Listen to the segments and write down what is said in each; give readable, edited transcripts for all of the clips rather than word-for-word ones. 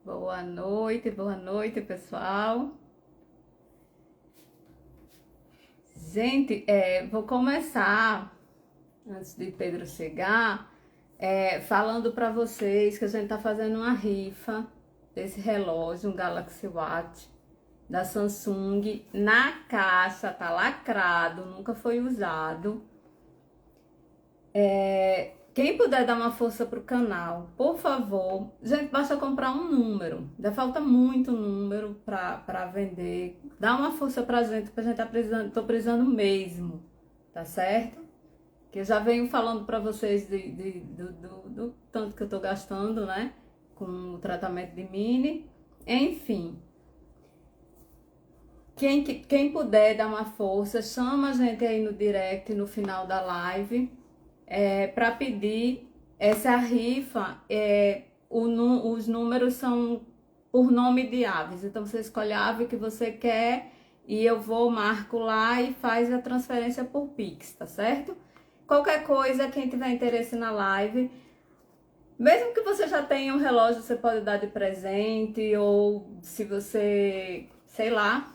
Boa noite, pessoal. Gente, vou começar, antes de Pedro chegar, falando para vocês que a gente está fazendo uma rifa desse relógio, um Galaxy Watch da Samsung, na caixa, tá lacrado, nunca foi usado. Quem puder dar uma força pro canal, por favor. Gente, basta comprar um número. Ainda falta muito número para vender. Dá uma força pra gente, que a gente tá precisando, tô precisando mesmo. Tá certo? Que eu já venho falando para vocês do tanto que eu tô gastando, né? Com o tratamento de mini. Enfim. Quem puder dar uma força, chama a gente aí no direct no final da live. Para pedir essa rifa, os números são por nome de aves. Então você escolhe a ave que você quer e eu marco lá e faz a transferência por Pix, tá certo? Qualquer coisa, quem tiver interesse na live, mesmo que você já tenha um relógio, você pode dar de presente, ou se você, sei lá,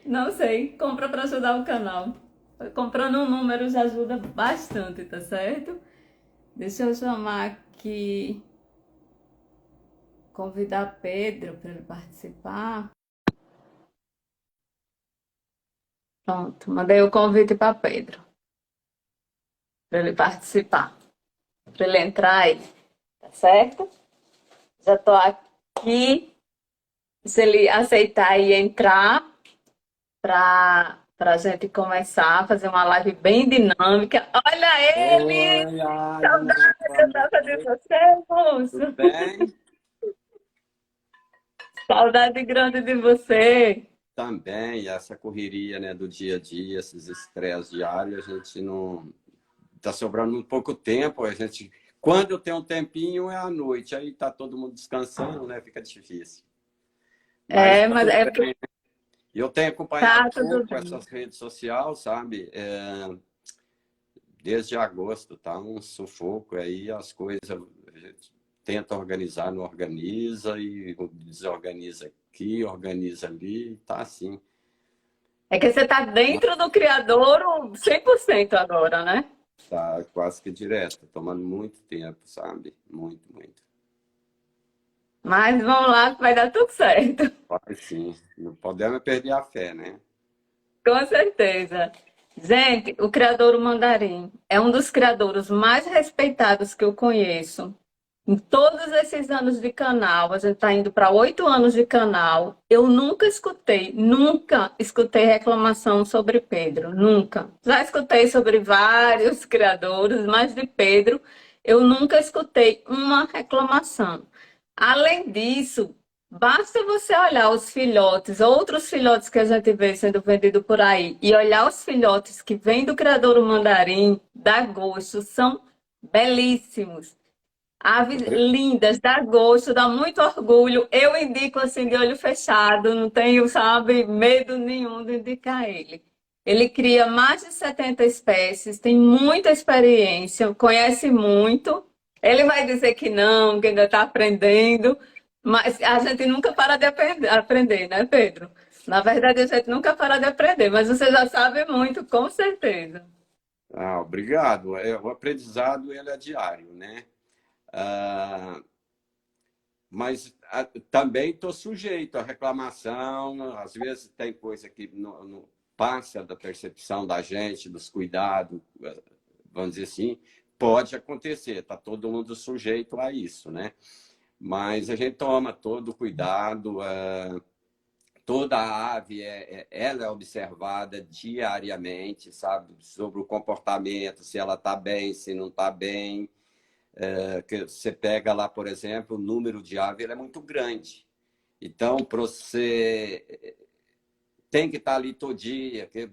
não sei, compra para ajudar o canal. Comprando um número já ajuda bastante, tá certo? Deixa eu chamar aqui, convidar Pedro para ele participar. Pronto, mandei o convite para Pedro, para ele participar, para ele entrar aí, tá certo? Já tô aqui, se ele aceitar e entrar, para a gente começar a fazer uma live bem dinâmica. Olha ele! Oi, Agnes, boa Saudade de noite. você, moço! Tudo bem? Saudade grande de você! Também, essa correria, né, do dia a dia, esses estresses diários, a gente não... Tá sobrando um pouco tempo, a gente... Quando eu tenho um tempinho, é à noite, aí tá todo mundo descansando, né, fica difícil. Mas tá Mas tudo é porque bem. Eu tenho acompanhado tá tudo pouco bem. essas redes sociais, sabe? Desde agosto, tá um sufoco aí, as coisas a gente tenta organizar, não organiza, e desorganiza aqui, organiza ali, tá assim. É que você tá dentro do criador 100% agora, né? Tá quase que direto, tá tomando muito tempo, sabe? Muito, muito. Mas vamos lá que vai dar tudo certo. Vai sim, não podemos perder a fé, né? Com certeza. Gente, o criador o Mandarim é um dos criadores mais respeitados que eu conheço. Em todos esses anos de canal, a gente está indo para 8 anos de canal, eu nunca escutei reclamação sobre Pedro, nunca. Já escutei sobre vários criadores, mas de Pedro eu nunca escutei uma reclamação. Além disso, basta você olhar os filhotes, outros filhotes que a gente vê sendo vendido por aí, e olhar os filhotes que vêm do criador Mandarim, dá gosto, são belíssimos. Aves lindas, dá gosto, dá muito orgulho. Eu indico assim de olho fechado, não tenho, sabe, medo nenhum de indicar ele. Ele cria mais de 70 espécies, tem muita experiência, conhece muito. Ele vai dizer que não, que ainda está aprendendo, mas a gente nunca para de aprender, né, Pedro? Na verdade, a gente nunca para de aprender, mas você já sabe muito, com certeza. Ah, obrigado. O aprendizado, ele é diário, né? Ah, mas também estou sujeito à reclamação. Às vezes tem coisa que não passa da percepção da gente, dos cuidados, vamos dizer assim. Pode acontecer, está todo mundo sujeito a isso, né? Mas a gente toma todo o cuidado. Toda a ave ela é observada diariamente, sabe? Sobre o comportamento, se ela está bem, se não está bem. Que você pega lá, por exemplo, o número de ave ele é muito grande. Então, para você tem que estar ali todo dia. Que,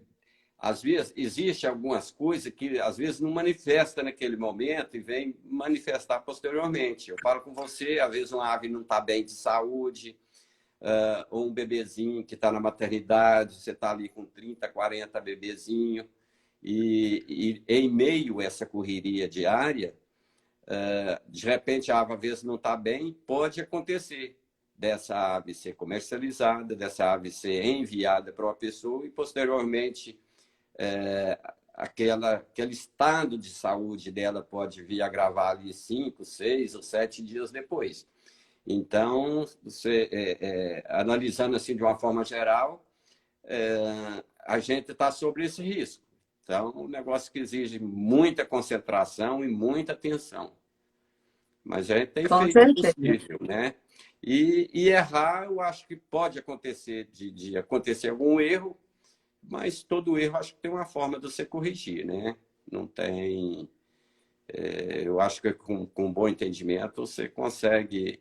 às vezes, existe algumas coisas que às vezes não manifesta naquele momento e vem manifestar posteriormente. Eu falo com você, às vezes uma ave não está bem de saúde, ou um bebezinho que está na maternidade, você está ali com 30, 40 bebezinhos, e em meio a essa correria diária, De repente a ave às vezes não está bem, pode acontecer dessa ave ser comercializada, dessa ave ser enviada para uma pessoa e posteriormente aquele estado de saúde dela pode vir a agravar ali 5, 6 ou 7 dias depois. Então, analisando assim de uma forma geral, a gente está sobre esse risco. Então, um negócio que exige muita concentração e muita atenção. Mas a gente tem Com feito o certeza. possível, né? E errar, eu acho que pode acontecer de acontecer algum erro, mas todo erro acho que tem uma forma de você corrigir, né? Não tem... eu acho que com bom entendimento você consegue,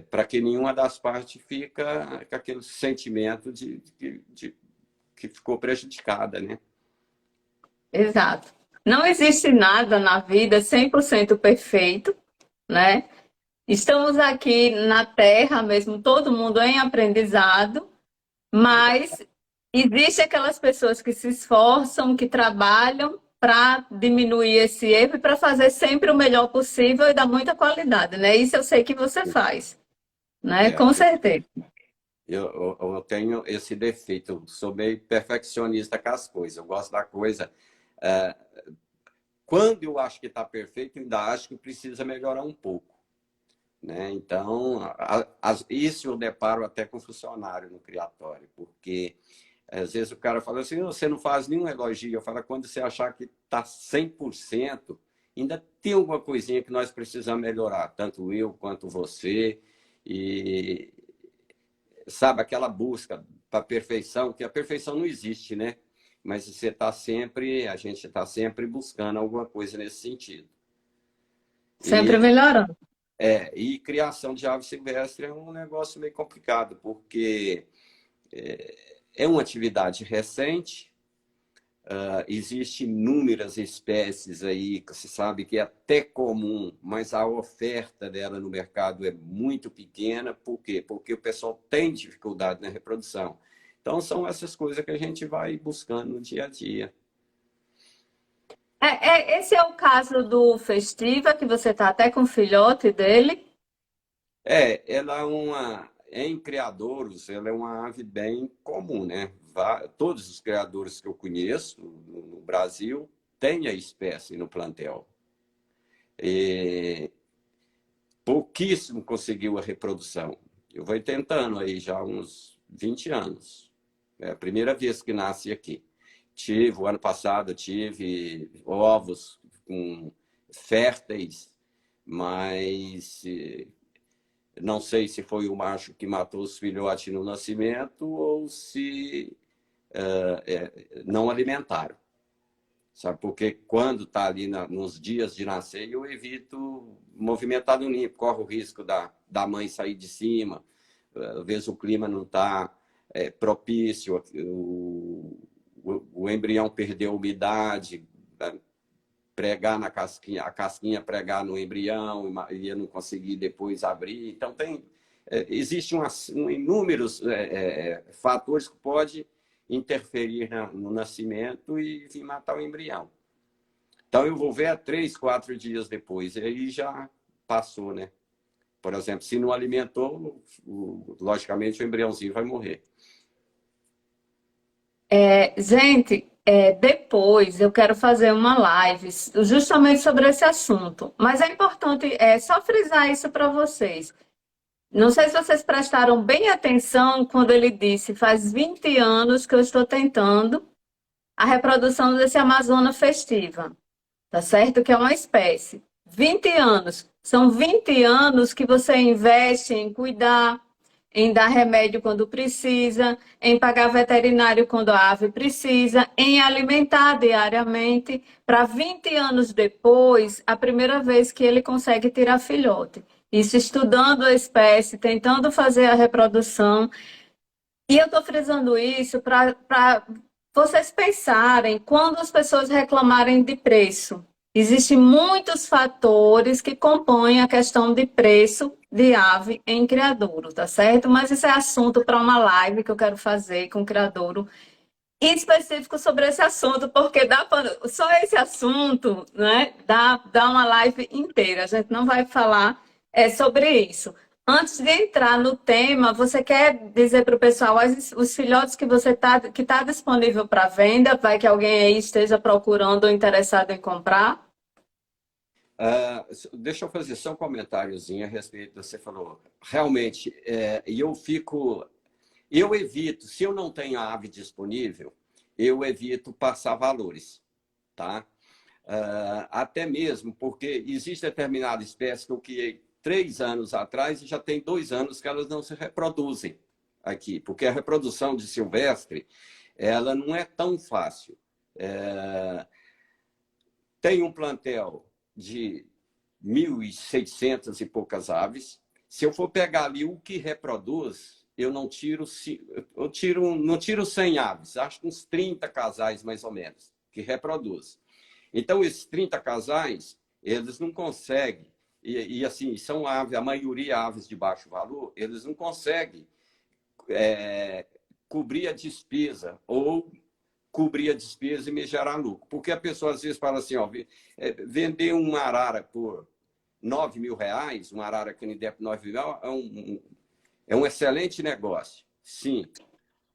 para que nenhuma das partes fica com aquele sentimento de que ficou prejudicada, né? Exato. Não existe nada na vida 100% perfeito, né? Estamos aqui na Terra mesmo, todo mundo em aprendizado, mas existe aquelas pessoas que se esforçam, que trabalham para diminuir esse erro e para fazer sempre o melhor possível e dar muita qualidade, né? Isso eu sei que você faz, né? É, Com certeza. eu tenho esse defeito, sou meio perfeccionista com as coisas, eu gosto da coisa. Quando eu acho que está perfeito, ainda acho que precisa melhorar um pouco, né? Então, isso eu deparo até com funcionário no criatório, porque às vezes o cara fala assim, você não faz nenhum elogio. Eu falo, quando você achar que está 100%, ainda tem alguma coisinha que nós precisamos melhorar, tanto eu quanto você. E sabe, aquela busca para a perfeição, que a perfeição não existe, né? Mas a gente está sempre buscando alguma coisa nesse sentido. Sempre E, melhorando. e criação de ave silvestre é um negócio meio complicado, porque é uma atividade recente, existem inúmeras espécies aí que se sabe que é até comum, mas a oferta dela no mercado é muito pequena. Por quê? Porque o pessoal tem dificuldade na reprodução. Então, são essas coisas que a gente vai buscando no dia a dia. Esse é o caso do Festiva, que você está até com o filhote dele. Ela é em criadouros, ela é uma ave bem comum, né? Todos os criadores que eu conheço no Brasil têm a espécie no plantel. E pouquíssimo conseguiu a reprodução. Eu vou tentando aí já há uns 20 anos. É a primeira vez que nasce aqui. O ano passado tive ovos férteis, mas não sei se foi o macho que matou os filhotes no nascimento ou se não alimentaram. Sabe? Porque quando está ali nos dias de nascer, eu evito movimentar no ninho, corre o risco da mãe sair de cima, às vezes o clima não está propício, o embrião perdeu umidade, pregar na casquinha, a casquinha pregar no embrião e eu não conseguir depois abrir. Então, existem inúmeros fatores que podem interferir no nascimento e vir matar o embrião. Então, eu vou ver a 3, 4 dias depois, e aí já passou, né? Por exemplo, se não alimentou, logicamente o embriãozinho vai morrer. Gente, depois eu quero fazer uma live justamente sobre esse assunto. Mas é importante só frisar isso para vocês. Não sei se vocês prestaram bem atenção quando ele disse: faz 20 anos que eu estou tentando a reprodução desse Amazona festiva, tá certo? Que é uma espécie. 20 anos. São 20 anos que você investe em cuidar, em dar remédio quando precisa, em pagar veterinário quando a ave precisa, em alimentar diariamente, para 20 anos depois, a primeira vez que ele consegue tirar filhote. Isso estudando a espécie, tentando fazer a reprodução. E eu estou frisando isso para vocês pensarem quando as pessoas reclamarem de preço. Existem muitos fatores que compõem a questão de preço de ave em criadouro, tá certo? Mas isso é assunto para uma live que eu quero fazer com o criadouro específico sobre esse assunto, porque só esse assunto, né, dá uma live inteira. A gente não vai falar sobre isso. Antes de entrar no tema, você quer dizer para o pessoal os filhotes que que tá disponível para venda, vai que alguém aí esteja procurando ou interessado em comprar? Deixa eu fazer só um comentáriozinho a respeito do que você falou. Realmente, eu evito, se eu não tenho a ave disponível, eu evito passar valores, tá? Até mesmo porque existe determinada espécie que eu criei 3 anos atrás e já tem 2 anos que elas não se reproduzem aqui, porque a reprodução de silvestre, ela não é tão fácil. Tem um plantel de 1.600 e poucas aves. Se eu for pegar ali o que reproduz, eu não tiro 100 aves, acho que uns 30 casais mais ou menos, que reproduz. Então, esses 30 casais, eles não conseguem, e assim, são aves, a maioria aves de baixo valor, eles não conseguem cobrir a despesa ou cobrir a despesa e me gerar lucro. Porque a pessoa às vezes fala assim, ó, vender uma arara por R$ 9.000, uma arara canindé por R$ 9.000, é um excelente negócio. Sim,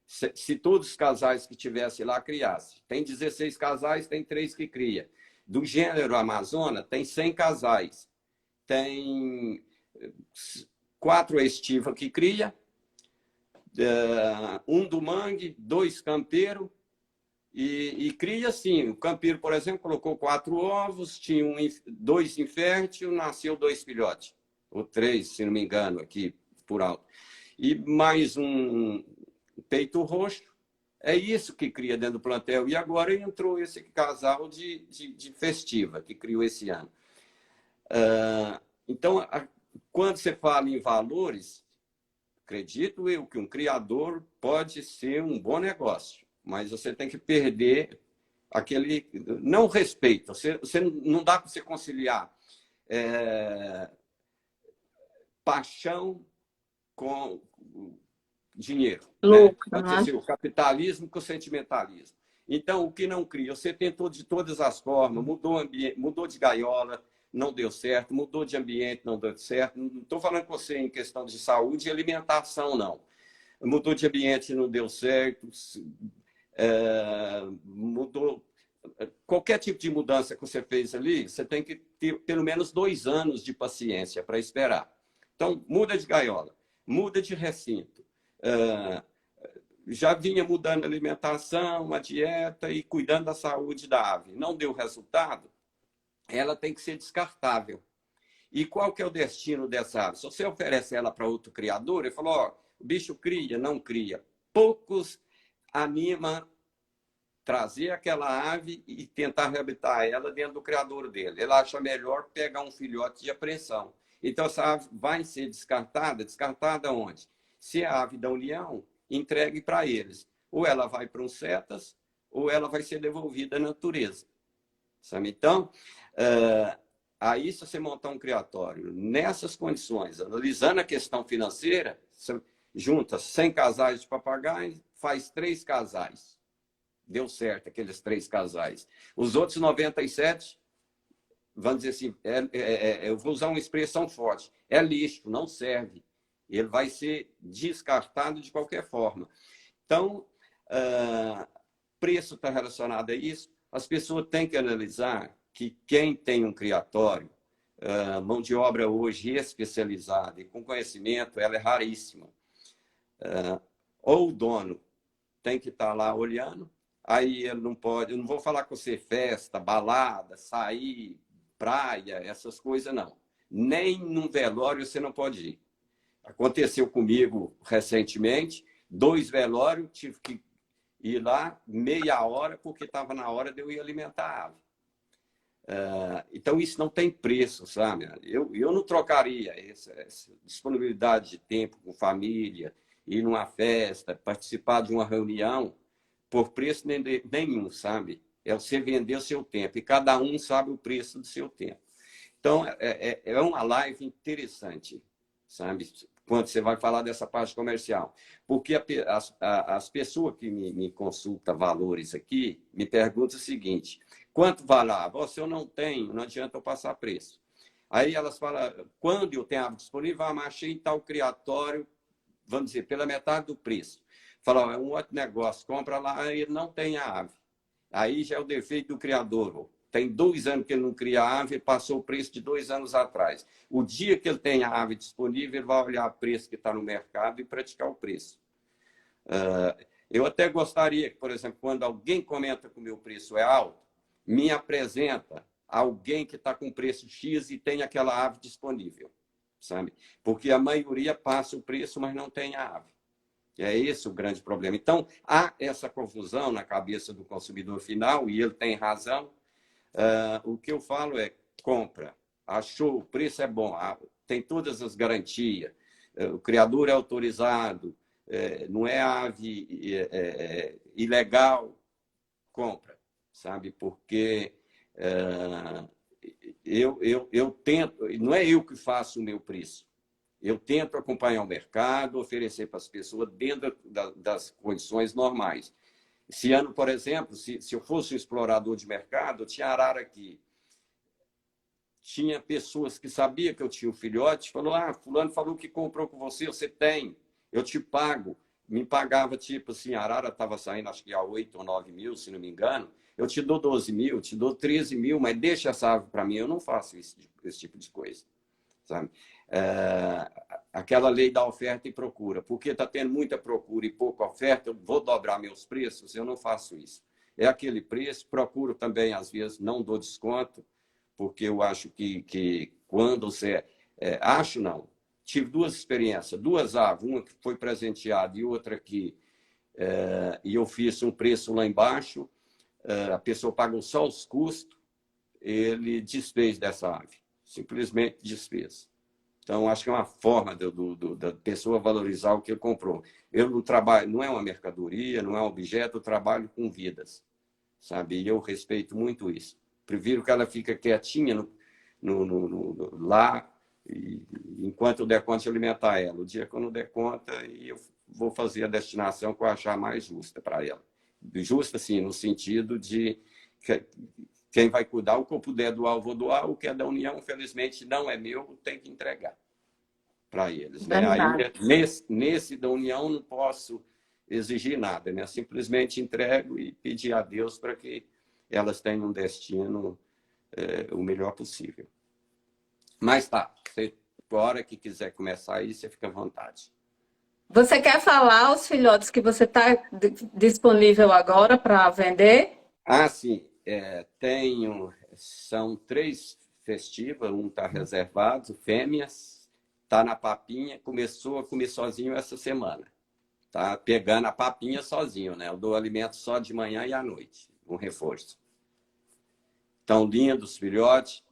se todos os casais que tivessem lá criassem. Tem 16 casais, tem 3 que cria. Do gênero Amazônia, tem 100 casais. Tem 4 estiva que cria, um do mangue, 2 campeiro, e cria assim. O campeiro, por exemplo, colocou 4 ovos, tinha 2 inférteis, nasceu 2 filhotes. Ou 3, se não me engano, aqui por alto. E mais um peito roxo. É isso que cria dentro do plantel. E agora entrou esse casal de festiva, que criou esse ano. Então, quando você fala em valores, acredito eu que um criador pode ser um bom negócio, mas você tem que perder aquele... Não respeito. Não dá para você conciliar paixão com dinheiro. Lucro, Pode né? ser o capitalismo com o sentimentalismo. Então, o que não cria? Você tentou de todas as formas, mudou de gaiola, não deu certo, mudou de ambiente, não deu certo. Não estou falando com você em questão de saúde e alimentação, não. Mudou de ambiente, não deu certo, mudou. Qualquer tipo de mudança que você fez ali, você tem que ter pelo menos 2 anos de paciência para esperar. Então, muda de gaiola, muda de recinto. Já vinha mudando a alimentação, a dieta e cuidando da saúde da ave. Não deu resultado, ela tem que ser descartável. E qual que é o destino dessa ave? Se você oferece ela para outro criador, ele falou, ó, o bicho cria, não cria. Poucos anima trazer aquela ave e tentar reabilitar ela dentro do criador dele. Ele acha melhor pegar um filhote de apreensão. Então, essa ave vai ser descartada. Descartada onde? Se é a ave da união, entregue para eles. Ou ela vai para um cetas, ou ela vai ser devolvida à natureza. Sabe? Então, aí se você montar um criatório nessas condições, analisando a questão financeira, você junta 100 casais de papagaios, faz 3 casais. Deu certo aqueles 3 casais. Os outros 97, vamos dizer assim, eu vou usar uma expressão forte, é lixo, não serve. Ele vai ser descartado de qualquer forma. Então, preço está relacionado a isso. As pessoas têm que analisar que quem tem um criatório, mão de obra hoje especializada e com conhecimento, ela é raríssima. Ou o dono tem que estar lá olhando, aí ele não pode, eu não vou falar com você festa, balada, sair, praia, essas coisas não. Nem num velório você não pode ir. Aconteceu comigo recentemente, 2 velórios, tive que ir lá meia hora, porque estava na hora de eu ir alimentar a ave. Então, isso não tem preço, sabe? Eu não trocaria essa disponibilidade de tempo com família, ir numa festa, participar de uma reunião, por preço nenhum, sabe? É você vender o seu tempo, e cada um sabe o preço do seu tempo. Então, é uma live interessante, sabe? quando você vai falar dessa parte comercial. Porque as pessoas que me consultam valores aqui, me perguntam o seguinte, quanto vale a ave? Se eu não tenho, não adianta eu passar preço. Aí elas falam, quando eu tenho ave disponível, achei em tal criatório, vamos dizer, pela metade do preço. Fala, é um outro negócio, compra lá e não tem a ave. Aí já é o defeito do criador. Tem 2 anos que ele não cria a ave, passou o preço de 2 anos atrás. O dia que ele tem a ave disponível, ele vai olhar o preço que está no mercado e praticar o preço. Eu até gostaria que, por exemplo, quando alguém comenta que o meu preço é alto, me apresenta alguém que está com preço X e tem aquela ave disponível, sabe? Porque a maioria passa o preço, mas não tem a ave. É esse o grande problema. Então, há essa confusão na cabeça do consumidor final, e ele tem razão. O que eu falo é, compra, achou, o preço é bom, tem todas as garantias, o criador é autorizado, não é ave ilegal, compra, sabe? Porque eu tento, não é eu que faço o meu preço, eu tento acompanhar o mercado, oferecer para as pessoas dentro das condições normais. Esse ano, por exemplo, se eu fosse um explorador de mercado, eu tinha arara aqui. Tinha pessoas que sabiam que eu tinha um filhote, falou, fulano falou que comprou com você, você tem, eu te pago. Me pagava, tipo assim, a arara estava saindo, acho que a 8 ou 9 mil, se não me engano. Eu te dou 12 mil, te dou 13 mil, mas deixa essa ave para mim, eu não faço esse tipo de coisa, sabe? Aquela lei da oferta e procura. Porque está tendo muita procura e pouca oferta, eu vou dobrar meus preços, eu não faço isso. É aquele preço, procuro também, às vezes, não dou desconto, porque eu acho que quando você... acho não. Tive 2 experiências, 2 aves, uma que foi presenteada e outra que... e eu fiz um preço lá embaixo, a pessoa pagou só os custos, ele desfez dessa ave. Simplesmente desfez. Então, acho que é uma forma da pessoa valorizar o que ele comprou. Eu não trabalho, não é uma mercadoria, não é um objeto, eu trabalho com vidas, sabe? E eu respeito muito isso. Prefiro que ela fique quietinha lá, enquanto eu der conta de alimentar ela. O dia que eu não der conta, eu vou fazer a destinação que eu achar mais justa para ela. Justa, assim, no sentido de... Quem vai cuidar, o que eu puder doar, eu vou doar. O que é da União, infelizmente, não é meu, tem que entregar para eles. Né? Aí, nesse da União, não posso exigir nada. Né? Simplesmente entrego e pedir a Deus para que elas tenham um destino o melhor possível. Mas tá, a hora que quiser começar aí, você fica à vontade. Você quer falar os filhotes que você está disponível agora para vender? Sim. São 3 festivas, um está reservado, fêmeas, está na papinha, começou a comer sozinho essa semana. Está pegando a papinha sozinho, né? Eu dou alimento só de manhã e à noite, um reforço. Tão lindos, filhotes.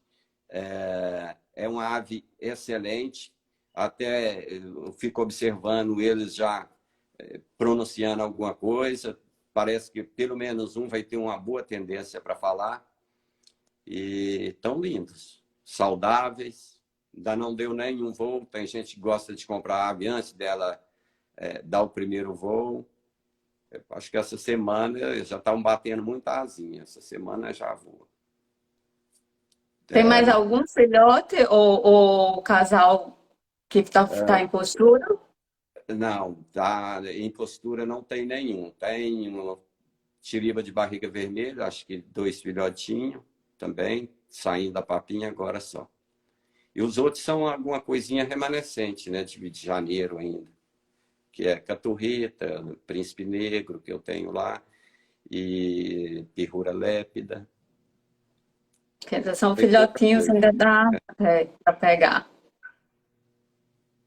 É uma ave excelente. Até eu fico observando eles já pronunciando alguma coisa. Parece que pelo menos um vai ter uma boa tendência para falar. E tão lindos, saudáveis. Ainda não deu nenhum voo. Tem gente que gosta de comprar ave antes dela dar o primeiro voo. Acho que essa semana já estão batendo muita asinha. Essa semana já voa. Tem mais algum filhote ou casal que está em postura? Não, em postura não tem nenhum. Tem uma tiriba de barriga vermelha, acho que 2 filhotinhos também, saindo da papinha agora só. E os outros são alguma coisinha remanescente, né, de janeiro ainda, que é caturrita, príncipe negro, que eu tenho lá, e pirrura lépida. Quer dizer, são filhotinhos, ainda dá para pegar.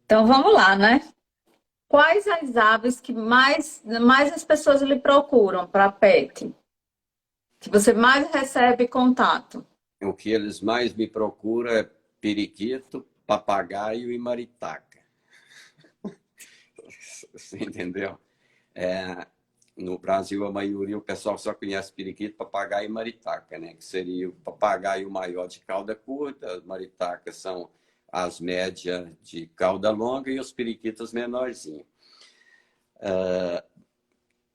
Então vamos lá, né? Quais as aves que mais as pessoas lhe procuram para pet? Que você mais recebe contato? O que eles mais me procuram é periquito, papagaio e maritaca. Você entendeu? No Brasil, a maioria, o pessoal só conhece periquito, papagaio e maritaca, né? Que seria o papagaio maior de cauda curta, as maritacas são as médias de cauda longa e os periquitos menorzinhos.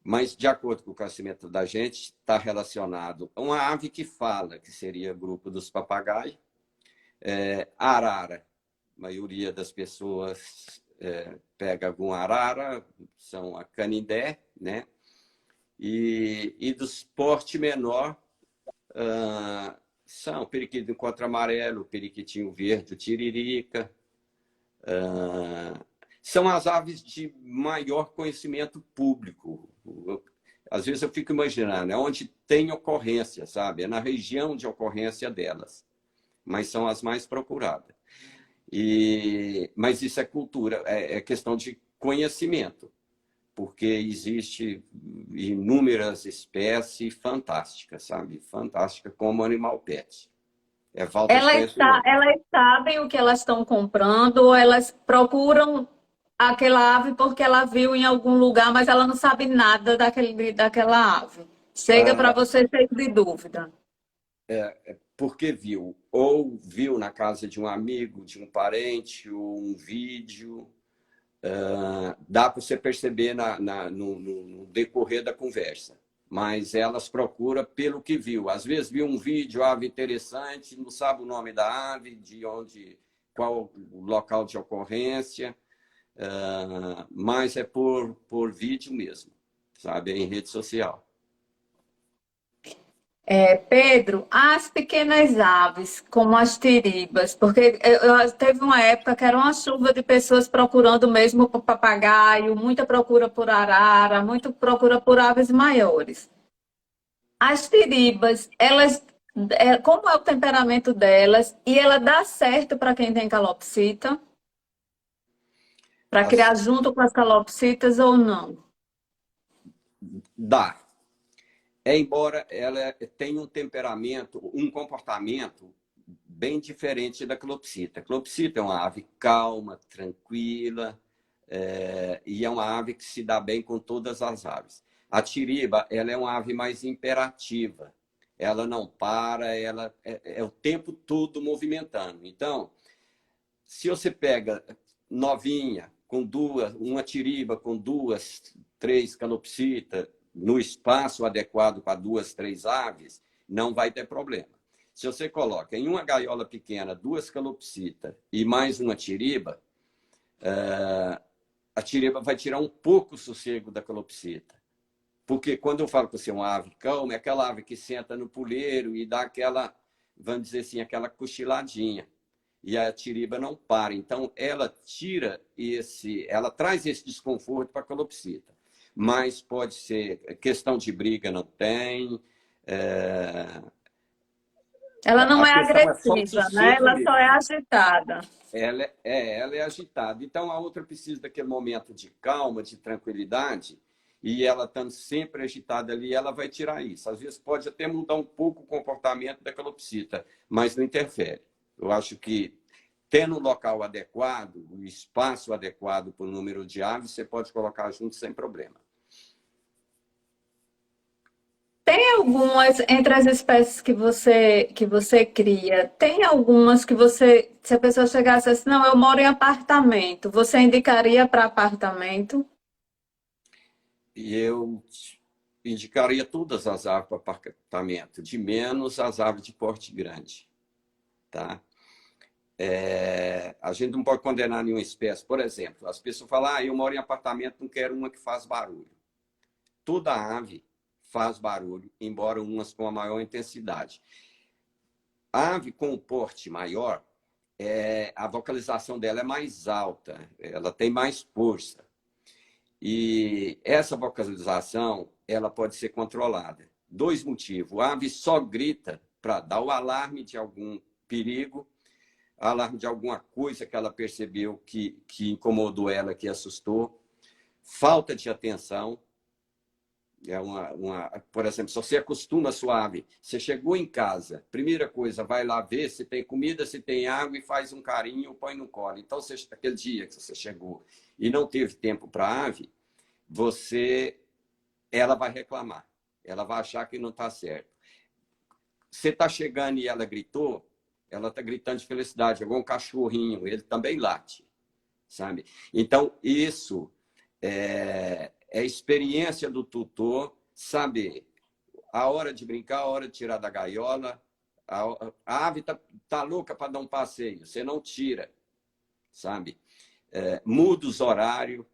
Mas, de acordo com o conhecimento da gente, está relacionado a uma ave que fala, que seria o grupo dos papagaios, arara. A maioria das pessoas pega algum arara, são a canindé, né? E dos porte menor, são o periquito de encontro amarelo, o periquitinho verde, o tiririca. São as aves de maior conhecimento público. Às vezes eu fico imaginando, é onde tem ocorrência, sabe? É na região de ocorrência delas, mas são as mais procuradas. Mas isso é cultura, é questão de conhecimento, porque existe inúmeras espécies fantásticas, sabe? Fantásticas como animal pet. É falta de conhecimento. Elas sabem o que elas estão comprando, ou elas procuram aquela ave porque ela viu em algum lugar, mas ela não sabe nada daquela ave. Chega para você cheio de dúvida. Porque viu, ou viu na casa de um amigo, de um parente, ou um vídeo. Dá para você perceber no decorrer da conversa. Mas elas procuram pelo que viu. Às vezes viu um vídeo, ave interessante, não sabe o nome da ave, de onde, qual o local de ocorrência, mas é por vídeo mesmo, sabe? É em rede social. Pedro, as pequenas aves, como as tiribas, porque teve uma época que era uma chuva de pessoas procurando mesmo por papagaio, muita procura por arara, muita procura por aves maiores. As tiribas, elas, como é o temperamento delas, e ela dá certo para quem tem calopsita, para As- criar junto com as calopsitas ou não? Dá. Embora ela tenha um temperamento, um comportamento bem diferente da calopsita. A calopsita é uma ave calma, tranquila, e é uma ave que se dá bem com todas as aves. A tiriba, ela é uma ave mais imperativa. Ela não para, ela é o tempo todo movimentando. Então, se você pega novinha, com uma tiriba com duas, três calopsitas, no espaço adequado para duas, três aves, não vai ter problema. Se você coloca em uma gaiola pequena duas calopsitas e mais uma tiriba, a tiriba vai tirar um pouco o sossego da calopsita. Porque quando eu falo que você é uma ave calma, é aquela ave que senta no puleiro e dá aquela, vamos dizer assim, aquela cochiladinha. E a tiriba não para. Então, ela ela traz esse desconforto para a calopsita. Mas pode ser questão de briga, não tem. Ela não A é questão é só o agressiva, né? sossego Ela só é mesmo. agitada. Ela é agitada. Então, a outra precisa daquele momento de calma, de tranquilidade, e ela estando sempre agitada ali, ela vai tirar isso. Às vezes pode até mudar um pouco o comportamento da calopsita, mas não interfere. Eu acho que, tendo o local adequado, o espaço adequado para o número de aves, você pode colocar junto sem problema. Tem algumas, entre as espécies que você cria, tem algumas que você, se a pessoa chegasse assim, não, eu moro em apartamento, você indicaria para apartamento? E eu indicaria todas as aves para apartamento, de menos as aves de porte grande. Tá? A gente não pode condenar nenhuma espécie. Por exemplo, as pessoas falam, eu moro em apartamento, não quero uma que faz barulho. Toda ave faz barulho, embora umas com a maior intensidade. A ave com o porte maior, a vocalização dela é mais alta, ela tem mais força. E essa vocalização, ela pode ser controlada. Dois motivos. A ave só grita para dar o alarme de algum perigo, alarme de alguma coisa que ela percebeu que incomodou ela, que assustou. Falta de atenção. Por exemplo, se você acostuma a sua ave, você chegou em casa, primeira coisa, vai lá ver se tem comida, se tem água e faz um carinho, põe no colo. Então, aquele dia que você chegou e não teve tempo para a ave, ela vai reclamar, ela vai achar que não está certo. Você está chegando e ela gritou, ela está gritando de felicidade, igual um cachorrinho, ele também late, sabe? Então, isso é a experiência do tutor, saber a hora de brincar, a hora de tirar da gaiola. A ave tá louca para dar um passeio, você não tira, sabe? Muda os horários.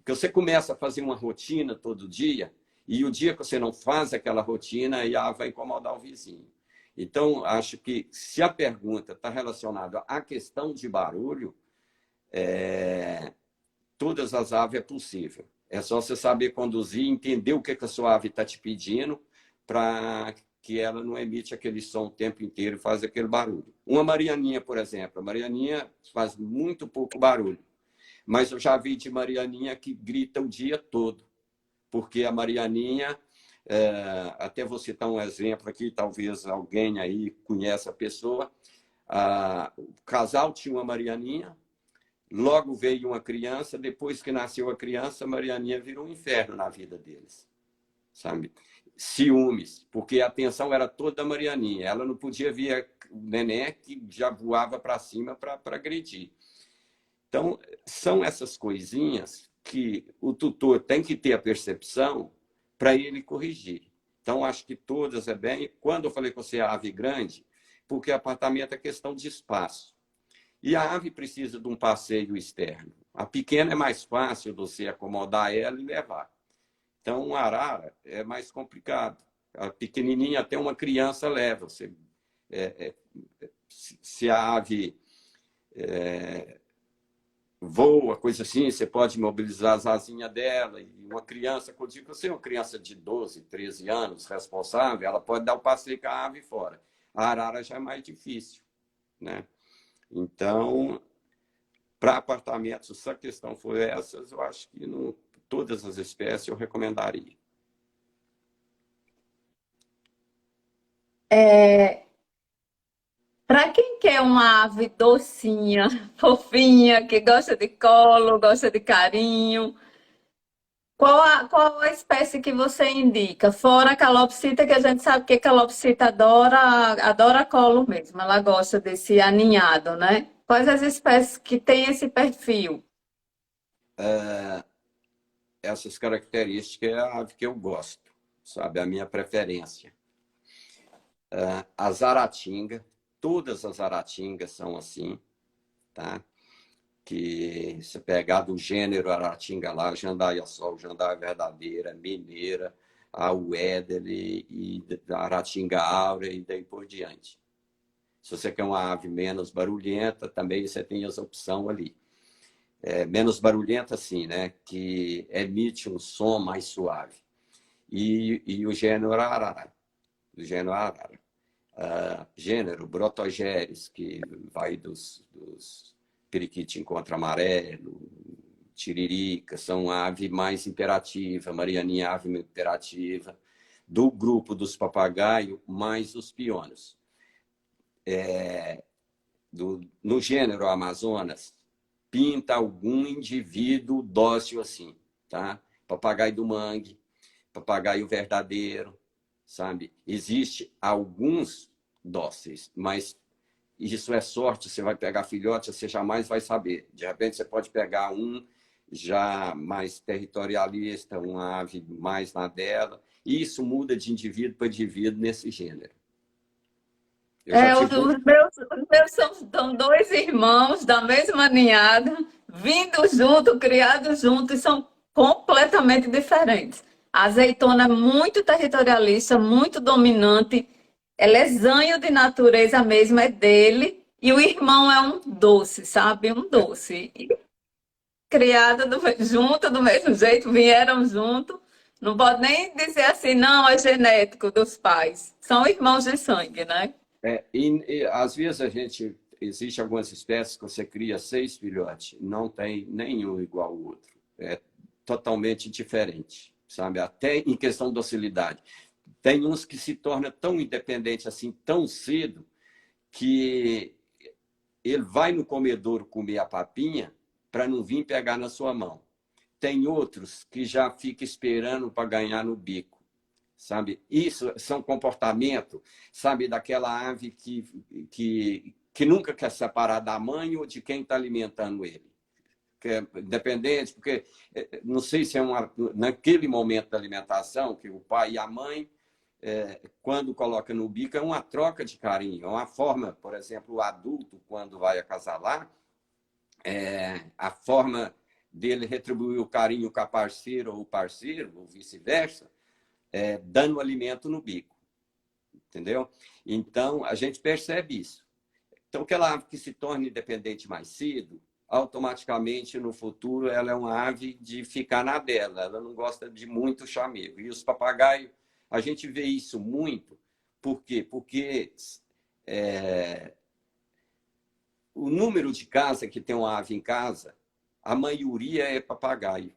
Que você começa a fazer uma rotina todo dia, e o dia que você não faz aquela rotina, aí a ave vai incomodar o vizinho. Então, acho que se a pergunta está relacionada à questão de barulho, todas as aves é possível. É só você saber conduzir, entender o que a sua ave está te pedindo, para que ela não emite aquele som o tempo inteiro e faz aquele barulho. Uma marianinha, por exemplo. A marianinha faz muito pouco barulho. Mas eu já vi de marianinha que grita o dia todo. Porque a marianinha, até vou citar um exemplo aqui, talvez alguém aí conheça a pessoa. O casal tinha uma marianinha, logo veio uma criança, depois que nasceu a criança, a marianinha virou um inferno na vida deles, sabe? Ciúmes, porque a atenção era toda da marianinha. Ela não podia ver o neném que já voava para cima para agredir. Então, são essas coisinhas que o tutor tem que ter a percepção para ele corrigir. Então, acho que todas é bem. Quando eu falei que você é ave grande, porque apartamento é questão de espaço. E a ave precisa de um passeio externo. A pequena é mais fácil você acomodar ela e levar. Então, uma arara é mais complicado. A pequenininha, até uma criança leva. Se a ave voa, coisa assim, você pode mobilizar as asinhas dela. E uma criança, quando eu digo você é uma criança de 12, 13 anos, responsável, ela pode dar o passeio com a ave fora. A arara já é mais difícil, né? Então, para apartamentos, se a questão for essas, eu acho que não, todas as espécies eu recomendaria. Para quem quer uma ave docinha, fofinha, que gosta de colo, gosta de carinho, qual a espécie que você indica? Fora a calopsita, que a gente sabe que a calopsita adora colo mesmo, ela gosta desse aninhado, né? Quais as espécies que têm esse perfil? Essas características é a ave que eu gosto, sabe? A minha preferência. A zaratinga, todas as zaratingas são assim, tá? Que se pegar do gênero aratinga lá, jandaia-sol, jandaia verdadeira, mineira, a Wedel e a aratinga áurea e daí por diante. Se você quer uma ave menos barulhenta, também você tem essa opção ali. Menos barulhenta, sim, né? Que emite um som mais suave. E o gênero arara. O gênero arara. Gênero Brotogeres, que vai dos periquito encontra amarelo, tiririca, são ave mais imperativa, marianinha ave imperativa, do grupo dos papagaios, mais os pionos. No gênero Amazonas, pinta algum indivíduo dócil assim, tá? Papagaio do mangue, papagaio verdadeiro, sabe? Existe alguns dóceis, mas isso é sorte, você vai pegar filhote, você jamais vai saber. De repente, você pode pegar um já mais territorialista, uma ave mais na dela, e isso muda de indivíduo para indivíduo nesse gênero. Os meus são dois irmãos da mesma ninhada, vindo junto, criados juntos, e são completamente diferentes. A azeitona é muito territorialista, muito dominante, ela é zanho de natureza mesmo, é dele, e o irmão é um doce, sabe? Um doce. E criado junto, do mesmo jeito, vieram junto. Não pode nem dizer assim, não, é genético dos pais. São irmãos de sangue, né? Às vezes existe algumas espécies que você cria 6 filhotes, não tem nenhum igual ao outro. É totalmente diferente, sabe? Até em questão de docilidade. Tem uns que se tornam tão independentes assim, tão cedo, que ele vai no comedouro comer a papinha para não vir pegar na sua mão. Tem outros que já ficam esperando para ganhar no bico, sabe? Isso são comportamentos, sabe, daquela ave que nunca quer separar da mãe ou de quem está alimentando ele. Que é independente, porque não sei se é naquele momento da alimentação que o pai e a mãe, quando coloca no bico, é uma troca de carinho, é uma forma, por exemplo, o adulto, quando vai acasalar, a forma dele retribuir o carinho com a parceira ou o parceiro, ou vice-versa, dando alimento no bico, entendeu? Então, a gente percebe isso. Então, aquela ave que se torna independente mais cedo, automaticamente, no futuro, ela é uma ave de ficar na dela, ela não gosta de muito chamego. E os papagaios, a gente vê isso muito, por quê? Porque o número de casa que tem uma ave em casa, a maioria é papagaio.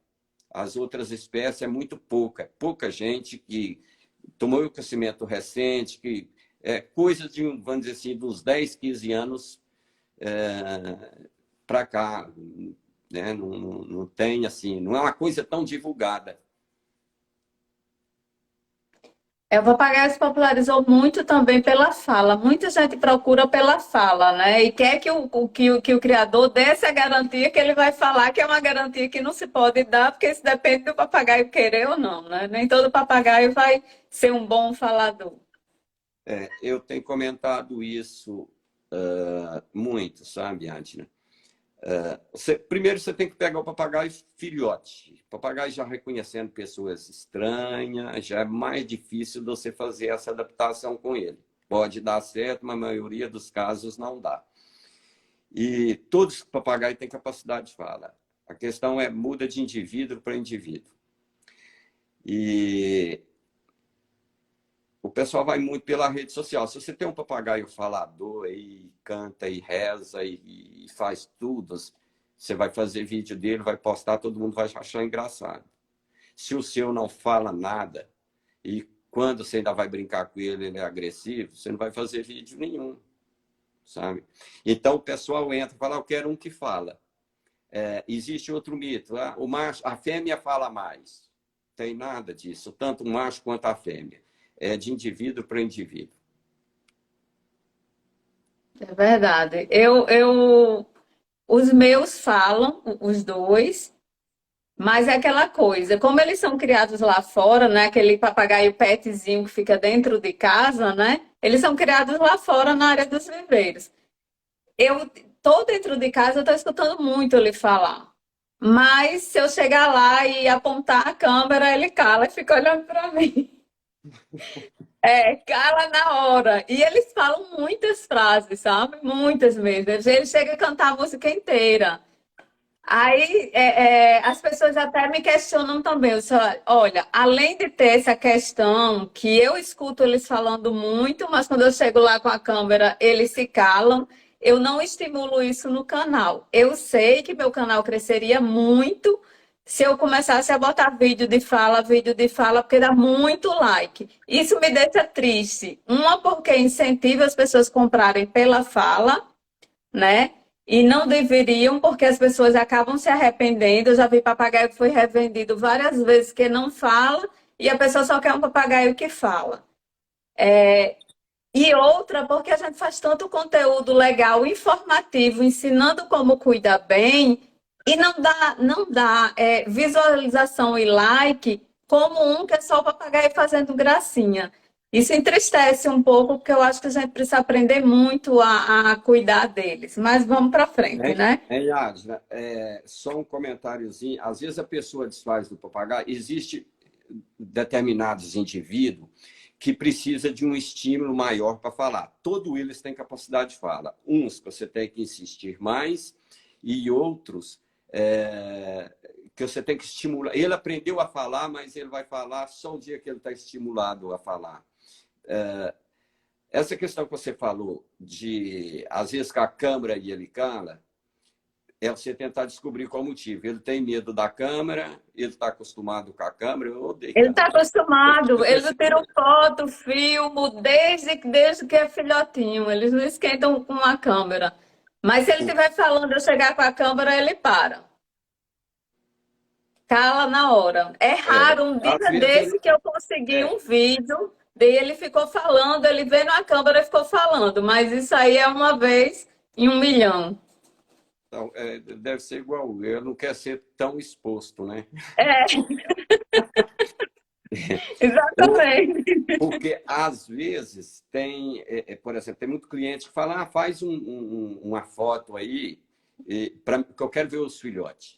As outras espécies é muito pouca. Pouca gente que tomou o crescimento recente, que coisa de, vamos dizer assim, dos 10, 15 anos para cá. Né? Não tem, assim, não é uma coisa tão divulgada. O papagaio se popularizou muito também pela fala. Muita gente procura pela fala, né? E quer que o criador dê essa garantia que ele vai falar, que é uma garantia que não se pode dar, porque isso depende do papagaio querer ou não, né? Nem todo papagaio vai ser um bom falador. Eu tenho comentado isso muito, sabe, Adna? Primeiro você tem que pegar o papagaio filhote. O papagaio já reconhecendo pessoas estranhas, já é mais difícil de você fazer essa adaptação com ele. Pode dar certo, mas a maioria dos casos não dá. E todos os papagaios têm capacidade de fala. A questão muda de indivíduo para indivíduo. E o pessoal vai muito pela rede social. Se você tem um papagaio falador e canta e reza e faz tudo, você vai fazer vídeo dele, vai postar, todo mundo vai achar engraçado. Se o seu não fala nada e quando você ainda vai brincar com ele, ele é agressivo, você não vai fazer vídeo nenhum, sabe? Então o pessoal entra e fala, eu quero um que fala. Existe outro mito, o macho, a fêmea fala mais. Tem nada disso, tanto o macho quanto a fêmea. É de indivíduo para indivíduo. É verdade. Os meus falam, os dois, mas é aquela coisa, como eles são criados lá fora, né? Aquele papagaio petzinho que fica dentro de casa, né? Eles são criados lá fora na área dos viveiros. Eu tô dentro de casa, eu tô escutando muito ele falar. Mas se eu chegar lá e apontar a câmera, ele cala e fica olhando para mim. Cala na hora. E eles falam muitas frases, sabe? Muitas mesmo. Ele chega a cantar a música inteira. Aí as pessoas até me questionam também. Eu só, olha, além de ter essa questão que eu escuto eles falando muito, mas quando eu chego lá com a câmera, eles se calam. Eu não estimulo isso no canal. Eu sei que meu canal cresceria muito se eu começasse a botar vídeo de fala, porque dá muito like. Isso me deixa triste. Uma, porque incentiva as pessoas a comprarem pela fala, né? E não deveriam, porque as pessoas acabam se arrependendo. Eu já vi papagaio que foi revendido várias vezes que não fala, e a pessoa só quer um papagaio que fala. E outra, porque a gente faz tanto conteúdo legal, informativo, ensinando como cuidar bem, e não dá visualização e like como um que é só o papagaio fazendo gracinha. Isso entristece um pouco, porque eu acho que a gente precisa aprender muito a cuidar deles. Mas vamos para frente, né? Yadna, só um comentáriozinho. Às vezes a pessoa desfaz do papagaio. Existe determinados indivíduos que precisa de um estímulo maior para falar. Todos eles têm capacidade de fala. Uns que você tem que insistir mais e outros que você tem que estimular. Ele aprendeu a falar, mas ele vai falar só o dia que ele está estimulado a falar. Essa questão que você falou de, às vezes, com a câmera e ele cala, é você tentar descobrir qual o motivo. Ele tem medo da câmera, ele está acostumado com a câmera, eu odeio Ele está câmera. acostumado, eles tiram foto, filmo, desde que é filhotinho. Eles não esquentam com a câmera. Mas se ele estiver falando, eu chegar com a câmera, ele para. cala na hora. É É, raro um às dia vezes desse ele. que eu consegui É, um vídeo, daí ele ficou falando, ele veio na câmera e ficou falando, mas isso aí é uma vez em 1 milhão. então, deve ser igual eu, não quer ser tão exposto, né? É, exatamente. Porque, às vezes, tem, por exemplo, tem muito cliente que fala, faz uma foto aí, que eu quero ver os filhotes.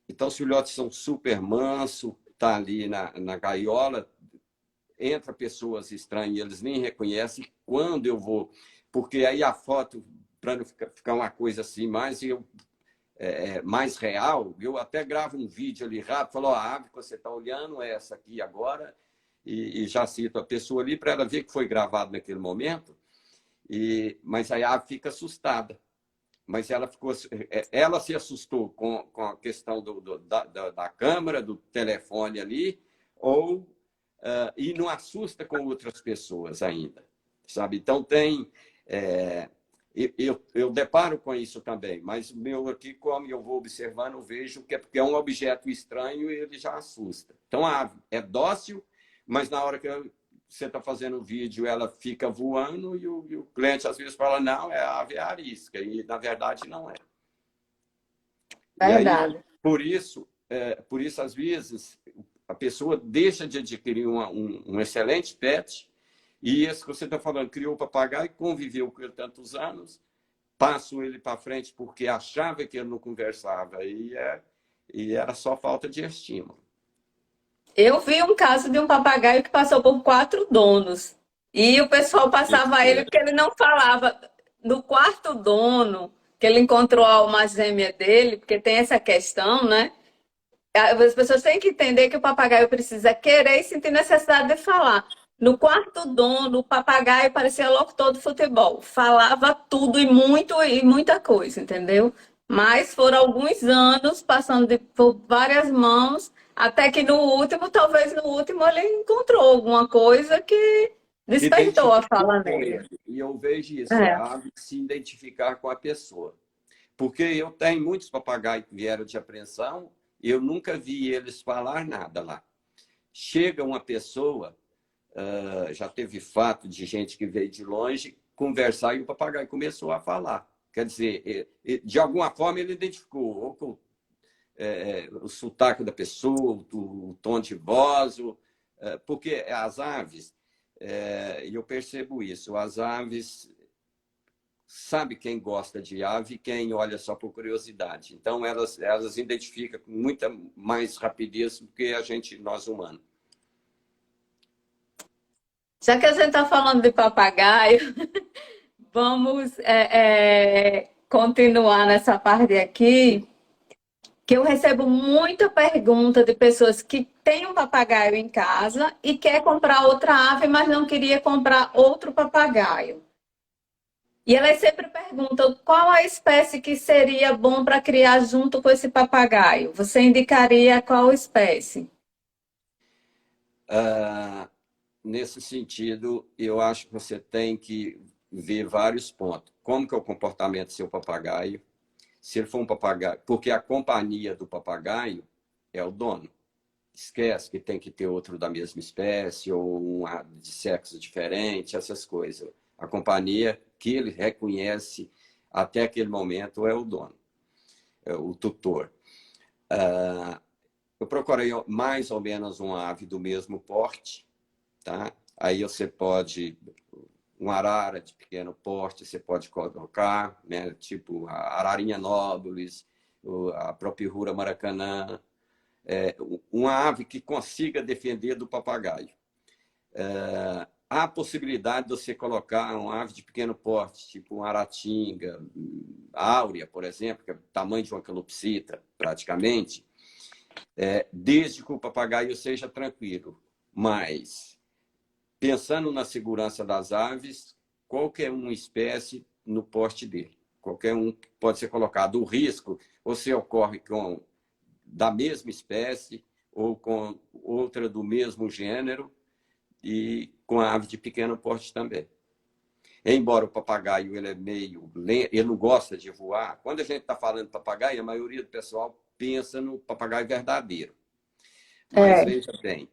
Então, os filhotes são super mansos, tá ali na gaiola, entra pessoas estranhas, eles nem reconhecem. Quando eu vou... Porque aí a foto, para não ficar uma coisa assim, mais real, eu até gravo um vídeo ali rápido, falo, a ave que você está olhando é essa aqui agora, e já cito a pessoa ali para ela ver que foi gravado naquele momento, mas aí a ave fica assustada. Mas ela se assustou com a questão da câmera, do telefone ali, e não assusta com outras pessoas ainda, sabe? Então tem, eu deparo com isso também, mas o meu aqui, como eu vou observando, eu vejo que é porque é um objeto estranho e ele já assusta. Então a ave é dócil, mas na hora que você está fazendo o vídeo, ela fica voando e o cliente às vezes fala, não, a ave é arisca, e na verdade não é. E aí, Verdade. por isso às vezes, a pessoa deixa de adquirir um excelente pet, e esse que você está falando, criou o papagaio, conviveu com ele tantos anos, passou ele para frente porque achava que ele não conversava, e era só falta de estímulo. Eu vi um caso de um papagaio que passou por 4 donos. E o pessoal passava ele porque ele não falava. Do quarto dono, que ele encontrou a alma gêmea dele, porque tem essa questão, né? As pessoas têm que entender que o papagaio precisa querer e sentir necessidade de falar. No quarto dono, o papagaio parecia locutor de futebol. Falava tudo e muita coisa, entendeu? Mas foram alguns anos passando por várias mãos, até que no último, talvez no último, ele encontrou alguma coisa que despertou a Identificou fala com nele. ele. E eu vejo isso, é É. a ave se identificar com a pessoa. Porque eu tenho muitos papagaios que vieram de apreensão, e eu nunca vi eles falar nada lá. Chega uma pessoa, já teve fato de gente que veio de longe conversar e o papagaio começou a falar. Quer dizer, de alguma forma ele identificou ou com o sotaque da pessoa, o tom de voz, porque as aves, e eu percebo isso, as aves sabe quem gosta de ave e quem olha só por curiosidade. Então, elas identificam com muita mais rapidez do que nós humanos. Já que a gente está falando de papagaio, vamos continuar nessa parte aqui, que eu recebo muita pergunta de pessoas que têm um papagaio em casa e quer comprar outra ave, mas não queria comprar outro papagaio. E elas sempre perguntam qual a espécie que seria bom para criar junto com esse papagaio. Você indicaria qual espécie? Ah, nesse sentido, eu acho que você tem que ver vários pontos. Como que é o comportamento do seu papagaio? Se ele for um papagaio... Porque a companhia do papagaio é o dono. Esquece que tem que ter outro da mesma espécie ou um de sexo diferente, essas coisas. A companhia que ele reconhece até aquele momento é o dono, é o tutor. Eu procurei mais ou menos uma ave do mesmo porte, tá? Aí você pode, um arara de pequeno porte, você pode colocar, né? Tipo a ararinha nobilis, a própria Hura maracanã, uma ave que consiga defender do papagaio. Há a possibilidade de você colocar uma ave de pequeno porte, tipo uma aratinga, áurea, por exemplo, que é o tamanho de uma calopsita, praticamente, desde que o papagaio seja tranquilo. Mas, pensando na segurança das aves, qualquer uma espécie no porte dele. Qualquer um pode ser colocado. O risco, você ocorre com da mesma espécie ou com outra do mesmo gênero e com a ave de pequeno porte também. Embora o papagaio ele é meio... Ele não gosta de voar. Quando a gente está falando de papagaio, a maioria do pessoal pensa no papagaio verdadeiro. Mas É. veja bem,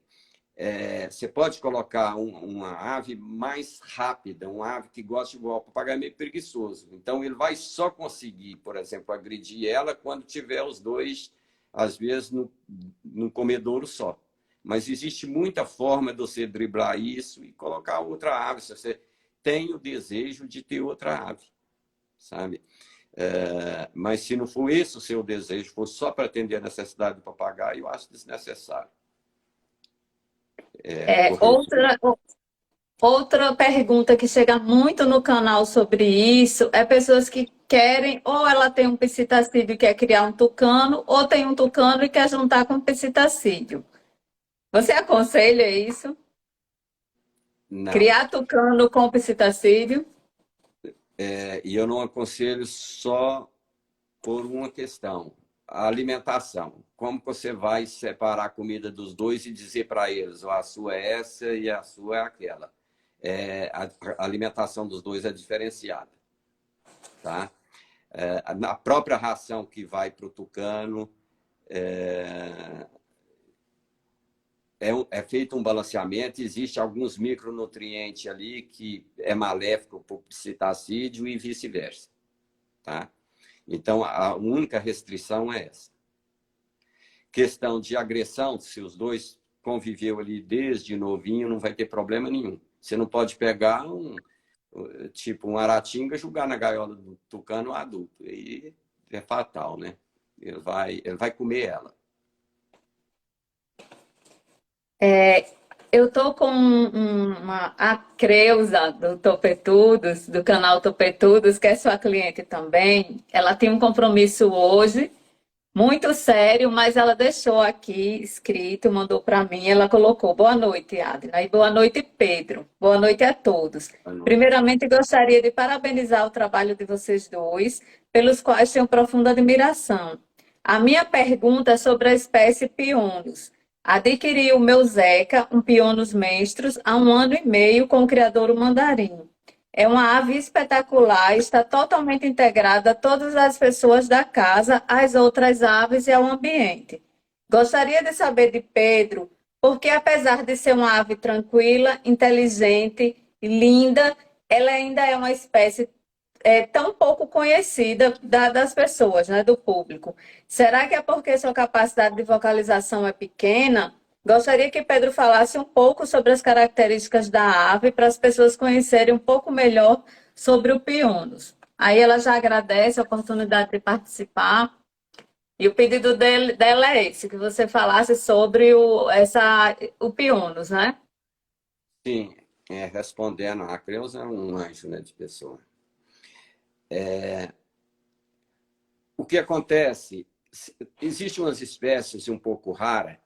você pode colocar uma ave mais rápida, uma ave que gosta de voar. O papagaio é meio preguiçoso. Então, ele vai só conseguir, por exemplo, agredir ela quando tiver os dois, às vezes, no comedouro só. Mas existe muita forma de você driblar isso e colocar outra ave, se você tem o desejo de ter outra ave, sabe? Mas se não for esse o seu desejo, for só para atender a necessidade do papagaio, eu acho desnecessário. É, Porque outra pergunta que chega muito no canal sobre isso é pessoas que querem, ou ela tem um psitacídeo e quer criar um tucano, ou tem um tucano e quer juntar com um psitacídeo. Você aconselha isso? não. Criar tucano com psitacídeo? E eu não aconselho só por uma questão, a alimentação. Como você vai separar a comida dos dois e dizer para eles, a sua é essa e a sua é aquela? A alimentação dos dois é diferenciada, tá? Na própria ração que vai para o tucano, é feito um balanceamento, existe alguns micronutrientes ali que é maléfico para o psitacídeo e vice-versa, tá? Então, a única restrição é essa. Questão de agressão, se os dois conviveu ali desde novinho, não vai ter problema nenhum. Você não pode pegar tipo um aratinga e jogar na gaiola do tucano adulto. E é fatal, né? Ele vai comer ela. Eu tô com a Creuza do Topetudos, do canal Topetudos, que é sua cliente também. Ela tem um compromisso hoje, muito sério, mas ela deixou aqui escrito, mandou para mim. Ela colocou: boa noite, Adna, e boa noite, Pedro. Boa noite a todos. À noite. Primeiramente, gostaria de parabenizar o trabalho de vocês dois, pelos quais tenho profunda admiração. A minha pergunta é sobre a espécie Pionus. Adquiri o meu Zeca, um Pionus menstrus, há 1 ano e meio com o criador mandarim. É uma ave espetacular, está totalmente integrada a todas as pessoas da casa, às outras aves e ao ambiente. Gostaria de saber de Pedro, porque apesar de ser uma ave tranquila, inteligente e linda, ela ainda é uma espécie tão pouco conhecida das pessoas, né, do público. Será que é porque sua capacidade de vocalização é pequena? Gostaria que Pedro falasse um pouco sobre as características da ave para as pessoas conhecerem um pouco melhor sobre o Pionus. Aí ela já agradece a oportunidade de participar. E o pedido dela é esse, que você falasse sobre o Pionus, né? Sim, respondendo, a Creuza é um anjo, né, de pessoa. O que acontece? Existem umas espécies um pouco raras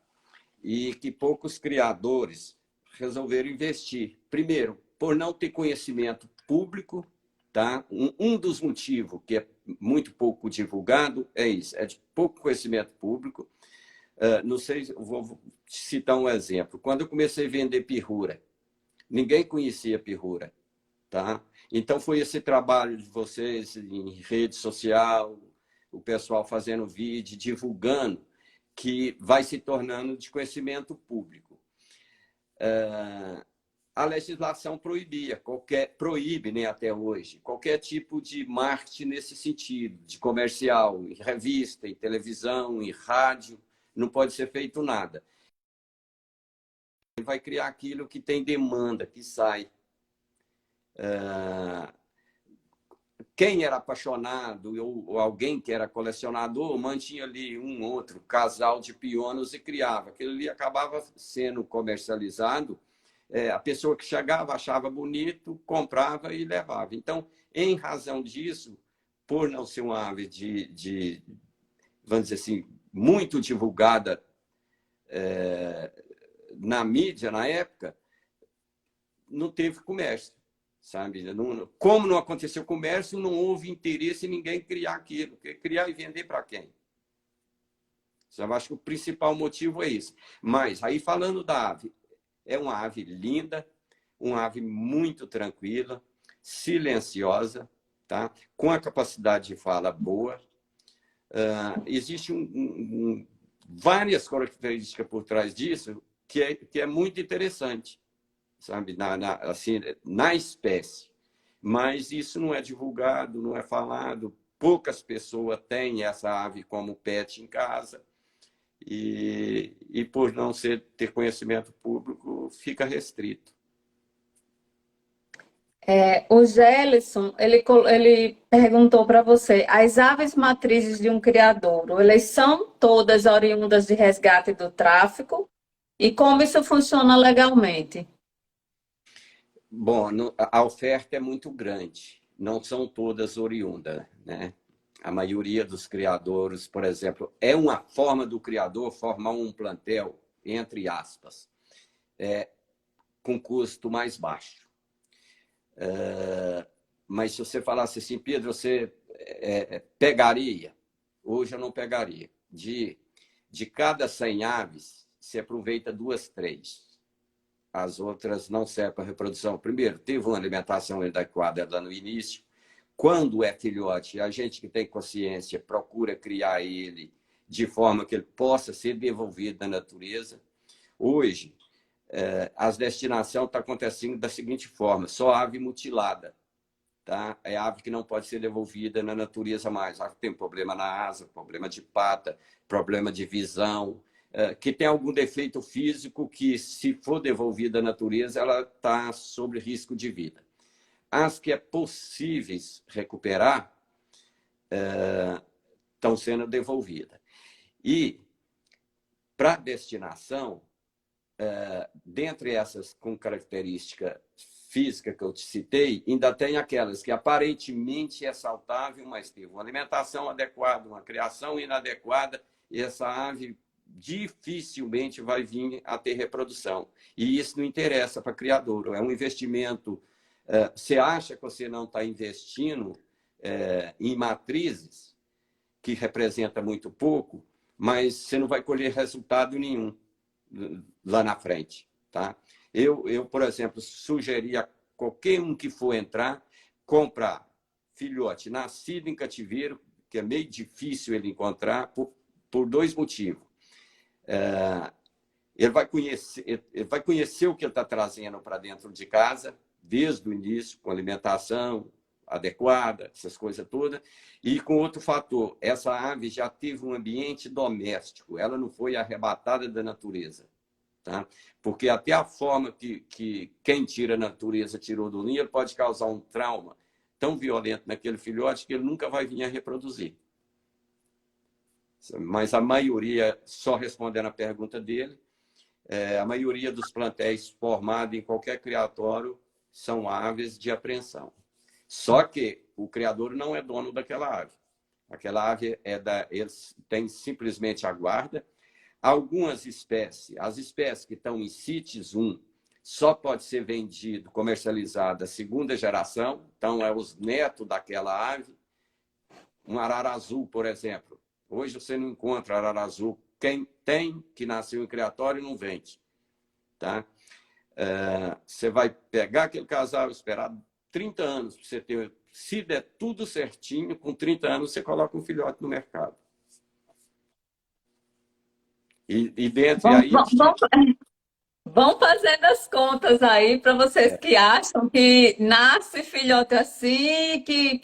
e que poucos criadores resolveram investir. Primeiro, por não ter conhecimento público, tá? Um dos motivos que é muito pouco divulgado é isso, é de pouco conhecimento público. Não sei, vou citar um exemplo. Quando eu comecei a vender pirrura, ninguém conhecia pirrura, tá? Então foi esse trabalho de vocês em rede social, o pessoal fazendo vídeo, divulgando, que vai se tornando de conhecimento público. A legislação proíbe, né, até hoje, qualquer tipo de marketing nesse sentido, de comercial, em revista, em televisão, em rádio, não pode ser feito nada. Ele vai criar aquilo que tem demanda, que sai. Quem era apaixonado ou alguém que era colecionador mantinha ali um outro casal de pionos e criava. Aquilo ali acabava sendo comercializado. A pessoa que chegava achava bonito, comprava e levava. Então, em razão disso, por não ser uma ave vamos dizer assim, muito divulgada na mídia na época, não teve comércio. Sabe? Como não aconteceu comércio, não houve interesse em ninguém criar aquilo. Criar e vender para quem? Eu acho que o principal motivo é esse. Mas, aí falando da ave, é uma ave linda, uma ave muito tranquila, silenciosa, tá? Com a capacidade de fala boa. Existe várias características por trás disso que é muito interessante, sabe, assim, na espécie. Mas isso não é divulgado, não é falado. Poucas pessoas têm essa ave como pet em casa e por não ter conhecimento público, fica restrito. O Gelson, ele perguntou para você, as aves matrizes de um criadouro, elas são todas oriundas de resgate do tráfico? E como isso funciona legalmente? Bom, a oferta é muito grande, não são todas oriundas, né? A maioria dos criadores, por exemplo, é uma forma do criador formar um plantel, entre aspas, com custo mais baixo. Mas se você falasse assim, Pedro, você pegaria? Hoje eu não pegaria. De cada 100 aves, se aproveita 2, 3. As outras não servem para reprodução. Primeiro, teve uma alimentação adequada lá no início. Quando é filhote, a gente que tem consciência procura criar ele de forma que ele possa ser devolvido à natureza. Hoje, as destinações estão acontecendo da seguinte forma: só ave mutilada. Tá? É ave que não pode ser devolvida na natureza mais. Ave que tem problema na asa, problema de pata, problema de visão, que tem algum defeito físico que, se for devolvida à natureza, ela está sob risco de vida. As que é possíveis recuperar estão sendo devolvidas. E, para destinação, dentre essas com característica física que eu te citei, ainda tem aquelas que aparentemente é saudável, mas teve uma alimentação adequada, uma criação inadequada, e essa ave dificilmente vai vir a ter reprodução. E isso não interessa para criador, é um investimento. Você acha que você não está investindo em matrizes, que representa muito pouco, mas você não vai colher resultado nenhum lá na frente. Tá? Eu, por exemplo, sugeria a qualquer um que for entrar, comprar filhote nascido em cativeiro, que é meio difícil ele encontrar, por 2 motivos. Ele vai conhecer o que ele está trazendo para dentro de casa, desde o início, com alimentação adequada, essas coisas todas. E com outro fator, essa ave já teve um ambiente doméstico, ela não foi arrebatada da natureza. Tá? Porque até a forma que quem tira a natureza tirou do ninho, ele pode causar um trauma tão violento naquele filhote que ele nunca vai vir a reproduzir. Mas a maioria, só respondendo a pergunta dele, a maioria dos plantéis formados em qualquer criatório são aves de apreensão. Só que o criador não é dono daquela ave. Aquela ave eles têm simplesmente a guarda. Algumas espécies, as espécies que estão em CITES 1, só pode ser vendido, comercializado a 2ª geração, então é os netos daquela ave. Um arara azul, por exemplo. Hoje você não encontra arara azul. Quem tem, que nasceu em criatório, não vende. Tá? Você vai pegar aquele casal, esperar 30 anos para você ter. Se der tudo certinho, com 30 anos você coloca um filhote no mercado. E dentro aí. Vão fazendo as contas aí para vocês que acham que nasce filhote assim, que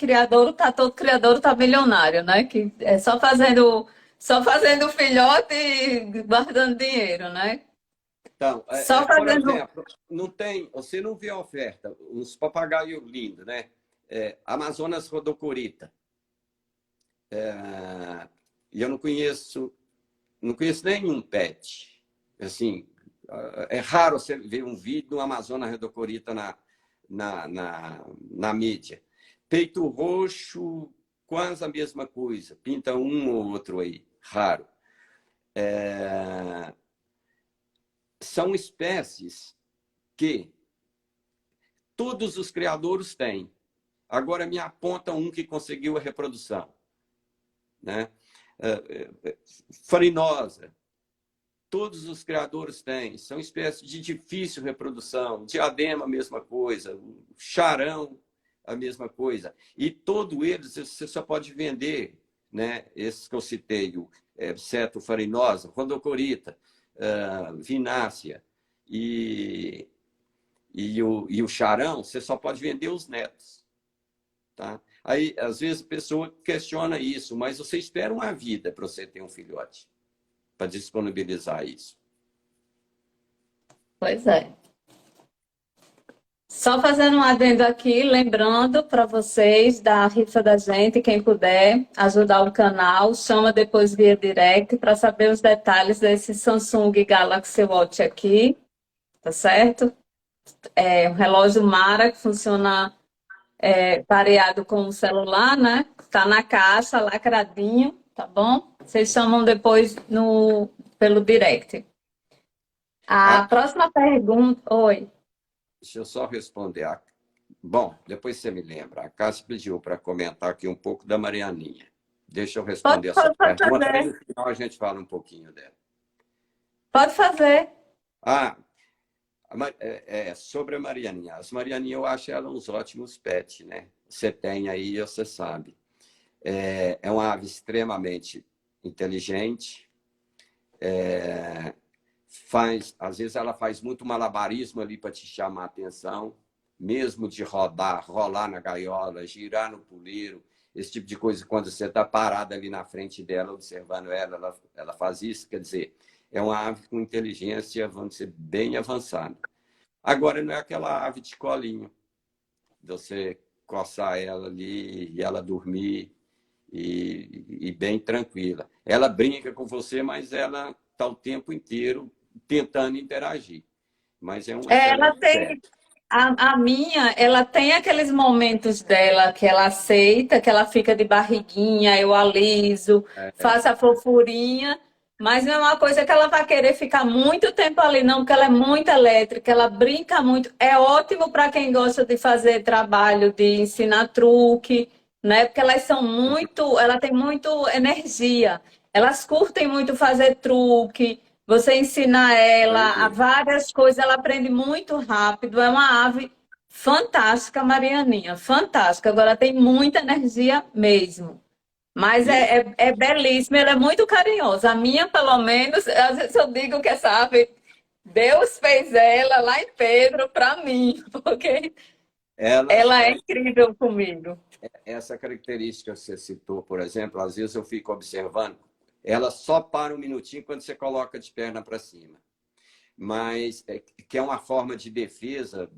todo criador tá milionário, né? Que é só fazendo filhote e guardando dinheiro, né? Então, Só por fazendo. exemplo, você não vê a oferta, uns papagaios lindos, né? Amazonas rodocorita. E eu não conheço nenhum pet. Assim, é raro você ver um vídeo do Amazonas rodocorita na mídia. Peito roxo, quase a mesma coisa. Pinta um ou outro aí, raro. São espécies que todos os criadores têm. Agora me aponta um que conseguiu a reprodução. Né? Farinosa. Todos os criadores têm. São espécies de difícil reprodução. Diadema, a mesma coisa. Charão, a mesma coisa. E todos eles você só pode vender né? Esses que eu citei, o cetofarinosa, rodocorita, vinácea e o charão, você só pode vender os netos. Tá? Aí, às vezes, a pessoa questiona isso, mas você espera uma vida para você ter um filhote, para disponibilizar isso. Pois é. Só fazendo um adendo aqui, lembrando para vocês da rifa da gente, quem puder ajudar o canal, chama depois via direct para saber os detalhes desse Samsung Galaxy Watch aqui, tá certo? É um relógio Mara que funciona pareado com o celular, né? Tá na caixa, lacradinho, tá bom? Vocês chamam depois pelo direct. Ah, A próxima pergunta, oi. deixa eu só responder. Bom, depois você me lembra. A Cássia pediu para comentar aqui um pouco da Marianinha. Deixa eu responder essa Pode pergunta, aí fazer. no final a gente fala um pouquinho dela. Pode fazer. Ah, sobre a Marianinha. As Marianinhas, eu acho ela uns ótimos pets, né? Você tem aí, você sabe. É uma ave extremamente inteligente. Às vezes ela faz muito malabarismo ali para te chamar a atenção, mesmo de rolar na gaiola, girar no puleiro, esse tipo de coisa. Quando você está parado ali na frente dela, observando ela faz isso. Quer dizer, é uma ave com inteligência, vamos dizer, bem avançada. Agora, não é aquela ave de colinho, de você coçar ela ali e ela dormir e bem tranquila. Ela brinca com você, mas ela está o tempo inteiro tentando interagir. Mas é um Ela excelente tem, pet. a minha, ela tem aqueles momentos dela que ela aceita, que ela fica de barriguinha, eu aliso, faço a fofurinha, mas não é uma coisa que ela vai querer ficar muito tempo ali, não, porque ela é muito elétrica, ela brinca muito. É ótimo para quem gosta de fazer trabalho, de ensinar truque, né? Porque elas são muito, ela tem muito energia. Elas curtem muito fazer truque. Você ensina ela a Entendi. várias coisas, ela aprende muito rápido. É uma ave fantástica, Marianinha, fantástica. Agora tem muita energia mesmo. Mas E, é belíssima, ela é muito carinhosa. A minha, pelo menos, às vezes eu digo que essa ave, Deus fez ela lá em Pedro para mim, porque elas ela é têm incrível comigo. essa característica que você citou, por exemplo. Às vezes eu fico observando, ela só para um minutinho quando você coloca de perna para cima. Mas que é uma forma de defesa,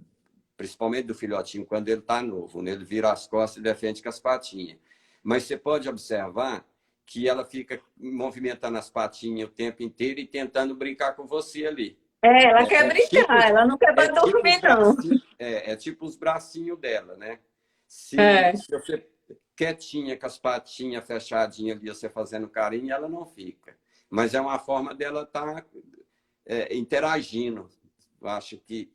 principalmente do filhotinho, quando ele está novo, né? Ele vira as costas e defende com as patinhas. Mas você pode observar que ela fica movimentando as patinhas o tempo inteiro e tentando brincar com você ali. Ela quer É tipo, brincar, ela não quer é para tipo os dormir, não. bracinhos, é tipo os bracinhos dela, né? É, Se você quietinha, com as patinhas fechadinhas ali, você fazendo carinho, ela não fica. Mas é uma forma dela estar interagindo. Eu acho que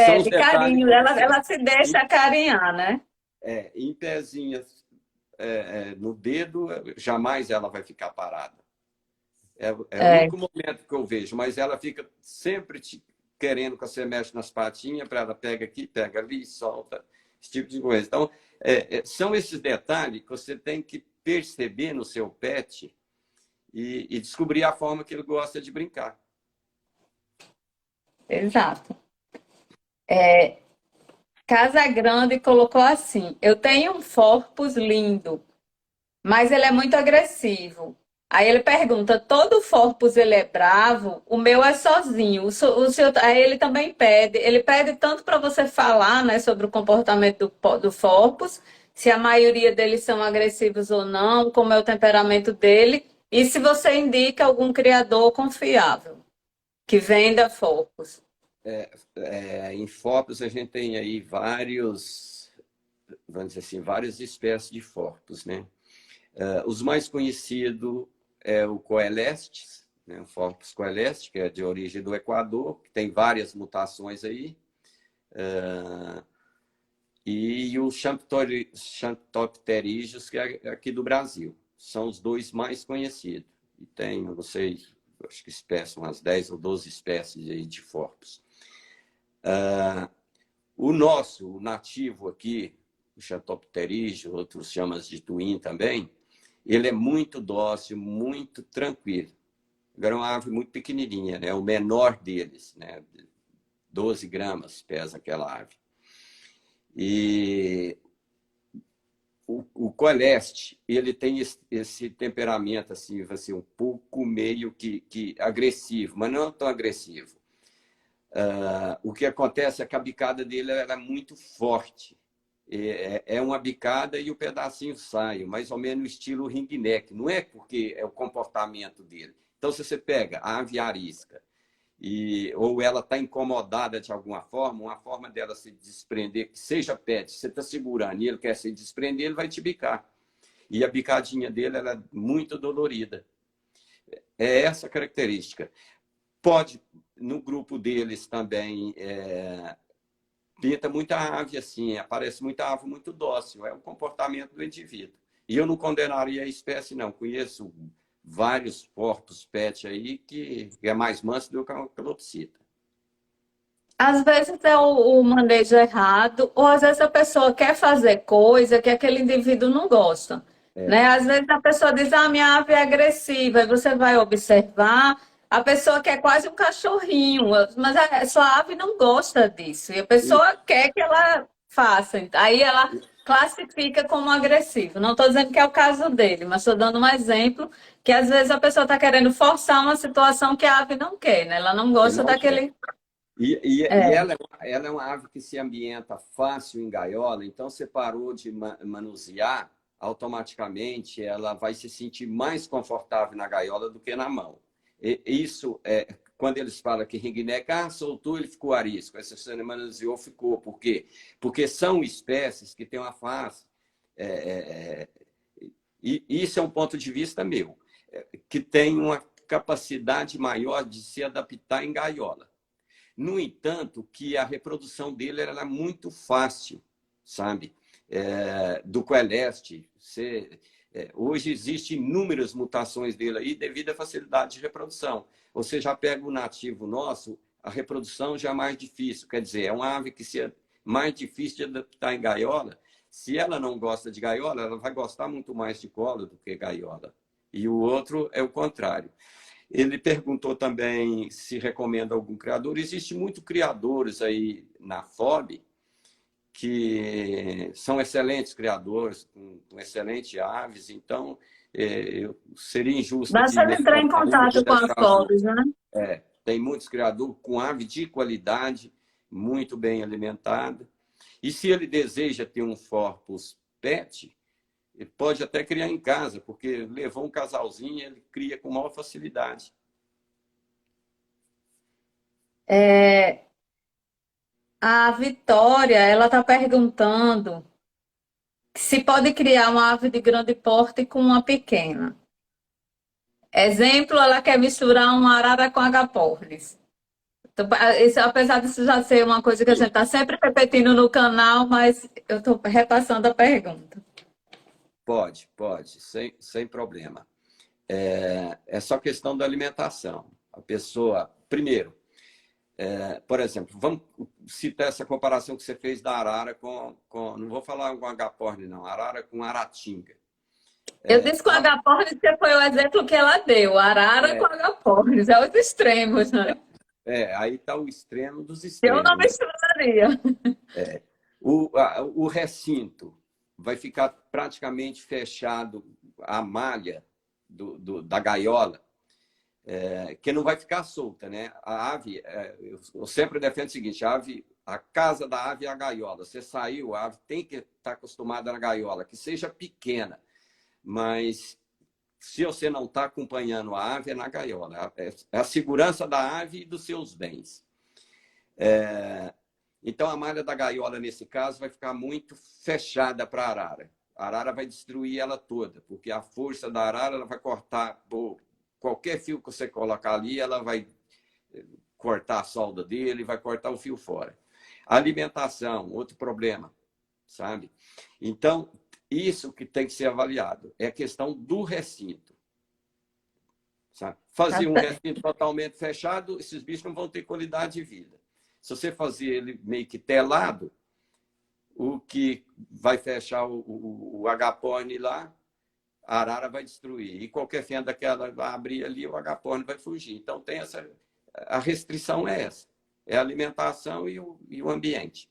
são os de detalhes carinho, que observa. ela se deixa acarinhar, né? Em pezinhas no dedo, jamais ela vai ficar parada. É o É. único momento que eu vejo, mas ela fica sempre querendo que você mexe nas patinhas para ela pega aqui, pega ali, solta, esse tipo de coisa. Então, são esses detalhes que você tem que perceber no seu pet e descobrir a forma que ele gosta de brincar. Exato. Casa Grande colocou assim: eu tenho um Forpus lindo, mas ele é muito agressivo. Aí ele pergunta: todo Forpus ele é bravo? O meu é sozinho. O seu, aí ele também pede. Ele pede tanto para você falar, né, sobre o comportamento do Forpus, se a maioria deles são agressivos ou não, como é o temperamento dele, e se você indica algum criador confiável que venda Forpus. Em Forpus, a gente tem aí vamos dizer assim, várias espécies de Forpus, né? Os mais conhecidos é o Coelestes, né? O Forpus coelestes, que é de origem do Equador, que tem várias mutações aí, e o Champtopterygius, que é aqui do Brasil. São os dois mais conhecidos. E tem, não sei, acho que espécies, umas 10 ou 12 espécies aí de Forpus. O nosso, o nativo aqui, o Champtopterygius, outros chamam de tuim também, Ele é muito dócil, muito tranquilo. Agora é uma ave muito pequenininha, né? O menor deles, né? 12 gramas pesa aquela ave. E o Coeleste, ele tem esse temperamento assim, um pouco meio que agressivo, mas não tão agressivo. O que acontece é que a bicada dele era muito forte. É uma bicada e o pedacinho sai, mais ou menos no estilo ringneck. Não é porque é o comportamento dele. Então, se você pega a ave arisca, ou ela está incomodada de alguma forma, uma forma dela se desprender, que seja pet, você está segurando e ele quer se desprender, ele vai te bicar. E a bicadinha dele ela é muito dolorida. É essa característica. Pode, no grupo deles também, pinta muita ave assim, aparece muita ave muito dócil, é o comportamento do indivíduo. E eu não condenaria a espécie, não. Conheço vários corpos pet aí que é mais manso do que a calopsita. Às vezes é o manejo errado, ou às vezes a pessoa quer fazer coisa que aquele indivíduo não gosta, né? Às vezes a pessoa diz, ah, minha ave é agressiva, e você vai observar, a pessoa quer quase um cachorrinho, mas a sua ave não gosta disso, e a E, pessoa quer que ela faça, aí ela classifica como agressivo. Não estou dizendo que é o caso dele, mas estou dando um exemplo que às vezes a pessoa está querendo forçar uma situação que a ave não quer, né? Ela não que gosta não quer. daquele... E É. ela é uma ave que se ambienta fácil em gaiola, então você parou de manusear, automaticamente ela vai se sentir mais confortável na gaiola do que na mão. Isso é quando eles falam que ringneck, soltou, ele ficou arisco. Essa você manuseou, ficou. Por quê? Porque são espécies que têm uma face. E isso é um ponto de vista meu, que tem uma capacidade maior de se adaptar em gaiola. No entanto, que a reprodução dele era muito fácil, sabe? Do Coeleste, hoje existem inúmeras mutações dele aí devido à facilidade de reprodução. Você já pega o nativo nosso, a reprodução já é mais difícil. Quer dizer, é uma ave que se é mais difícil de adaptar em gaiola. Se ela não gosta de gaiola, ela vai gostar muito mais de colo do que gaiola. E o outro é o contrário. Ele perguntou também se recomenda algum criador. Existem muitos criadores aí na FOB que são excelentes criadores, com excelentes aves. Então, seria injusto aqui Basta nesse entrar em momento contato com as deixar as pobres, outras. né? Tem muitos criadores com ave de qualidade, muito bem alimentada. E se ele deseja ter um corpus pet, ele pode até criar em casa, porque levou um casalzinho, ele cria com maior facilidade. É, a Vitória, ela está perguntando se pode criar uma ave de grande porte com uma pequena. Exemplo, ela quer misturar uma arara com agapornis. Então, apesar disso já ser uma coisa que a gente está sempre repetindo no canal, mas eu estou repassando a pergunta. Pode, sem problema. É só questão da alimentação. A pessoa, primeiro, por exemplo, vamos citar essa comparação que você fez da arara não vou falar com agaporni, não, arara com aratinga. Eu disse com agapornis porque foi o exemplo que ela deu, arara com É, agapornis, é os extremos, né? aí está o extremo dos Eu não extremos, né? misturaria. O recinto vai ficar praticamente fechado a malha da gaiola, que não vai ficar solta, né? A ave, eu sempre defendo o seguinte: a casa da ave é a gaiola. Você saiu, a ave tem que estar acostumada na gaiola, que seja pequena, mas se você não está acompanhando a ave, é na gaiola. É a segurança da ave e dos seus bens. Então, a malha da gaiola, nesse caso, vai ficar muito fechada para a arara. A arara vai destruir ela toda, porque a força da arara ela vai cortar qualquer fio que você colocar ali, ela vai cortar a solda dele, vai cortar o fio fora. A alimentação, outro problema, sabe? Então, isso que tem que ser avaliado é a questão do recinto. Sabe? Fazer um recinto totalmente fechado, esses bichos não vão ter qualidade de vida. Se você fazer ele meio que telado, o que vai fechar o agapone lá, a arara vai destruir. E qualquer fenda que ela vai abrir ali, o agaporni vai fugir. Então, a restrição é essa. É a alimentação e o ambiente.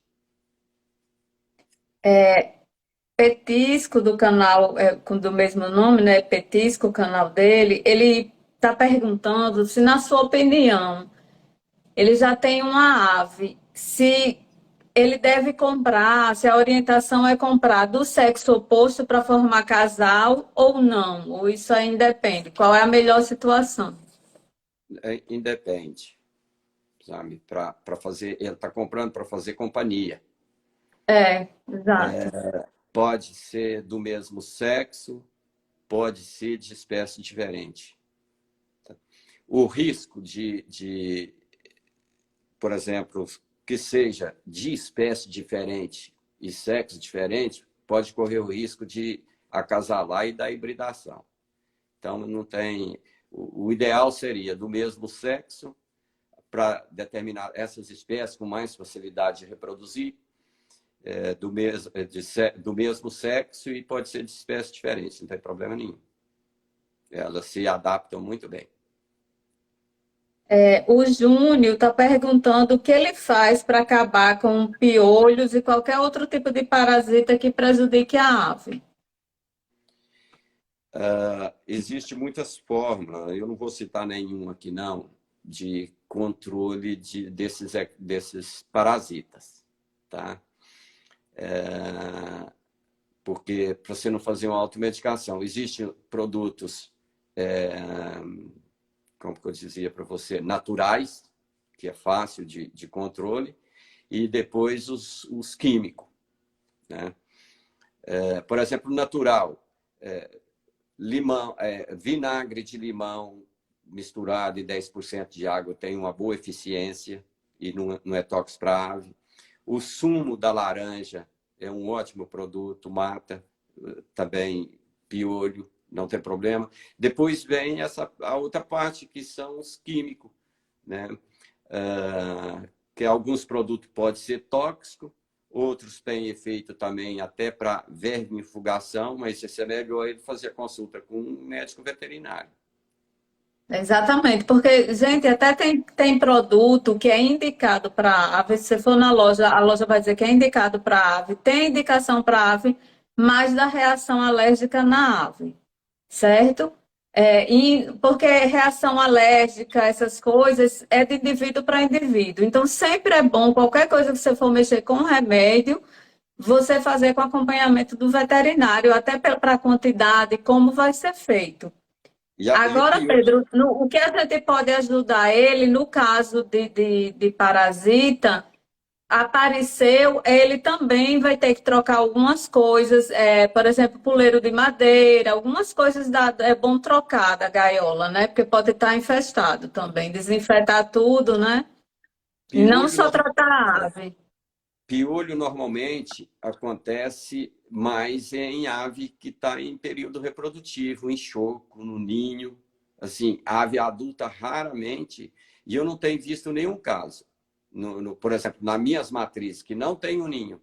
Petisco do canal do mesmo nome, né? Petisco, o canal dele, ele está perguntando se, na sua opinião, ele já tem uma ave, se ele deve comprar, se a orientação é comprar do sexo oposto para formar casal ou não, ou isso aí independe. Qual é a melhor situação? Independe, sabe? Para fazer, ele está comprando para fazer companhia. Exato. Pode ser do mesmo sexo, pode ser de espécie diferente. O risco por exemplo, que seja de espécie diferente e sexo diferente, pode correr o risco de acasalar e dar hibridação. Então, não tem. O ideal seria do mesmo sexo, para determinar essas espécies com mais facilidade de reproduzir, do mesmo sexo, e pode ser de espécies diferentes, não tem problema nenhum. Elas se adaptam muito bem. O Júnior está perguntando o que ele faz para acabar com piolhos e qualquer outro tipo de parasita que prejudique a ave. Existem muitas fórmulas, eu não vou citar nenhuma aqui não, de controle desses parasitas, tá? Porque para você não fazer uma automedicação, existem produtos, como eu dizia para você, naturais, que é fácil de controle, e depois os químicos, né? Por exemplo, natural, limão, vinagre de limão misturado em 10% de água tem uma boa eficiência e não é tóxico para a ave. O sumo da laranja é um ótimo produto, mata também piolho, não tem problema. Depois vem a outra parte, que são os químicos, né? Que alguns produtos podem ser tóxicos, outros têm efeito também até para vermifugação, mas esse é melhor ele fazer a consulta com um médico veterinário. Exatamente, porque, gente, até tem produto que é indicado para ave. Se você for na loja, a loja vai dizer que é indicado para ave, tem indicação para ave, mas dá reação alérgica na ave, certo? Porque reação alérgica, essas coisas, é de indivíduo para indivíduo. Então, sempre é bom, qualquer coisa que você for mexer com remédio, você fazer com acompanhamento do veterinário, até para a quantidade, como vai ser feito. E o Agora, piolho, Pedro, o que a gente pode ajudar ele, no caso de parasita, apareceu, ele também vai ter que trocar algumas coisas, por exemplo, puleiro de madeira, algumas coisas é bom trocar da gaiola, né? Porque pode estar infestado também, desinfetar tudo, né? Não piolho, só tratar a ave. piolho normalmente acontece mais em ave que está em período reprodutivo, em choco, no ninho. Assim, ave adulta raramente, e eu não tenho visto nenhum caso. Por exemplo, nas minhas matrizes, que não tem um ninho,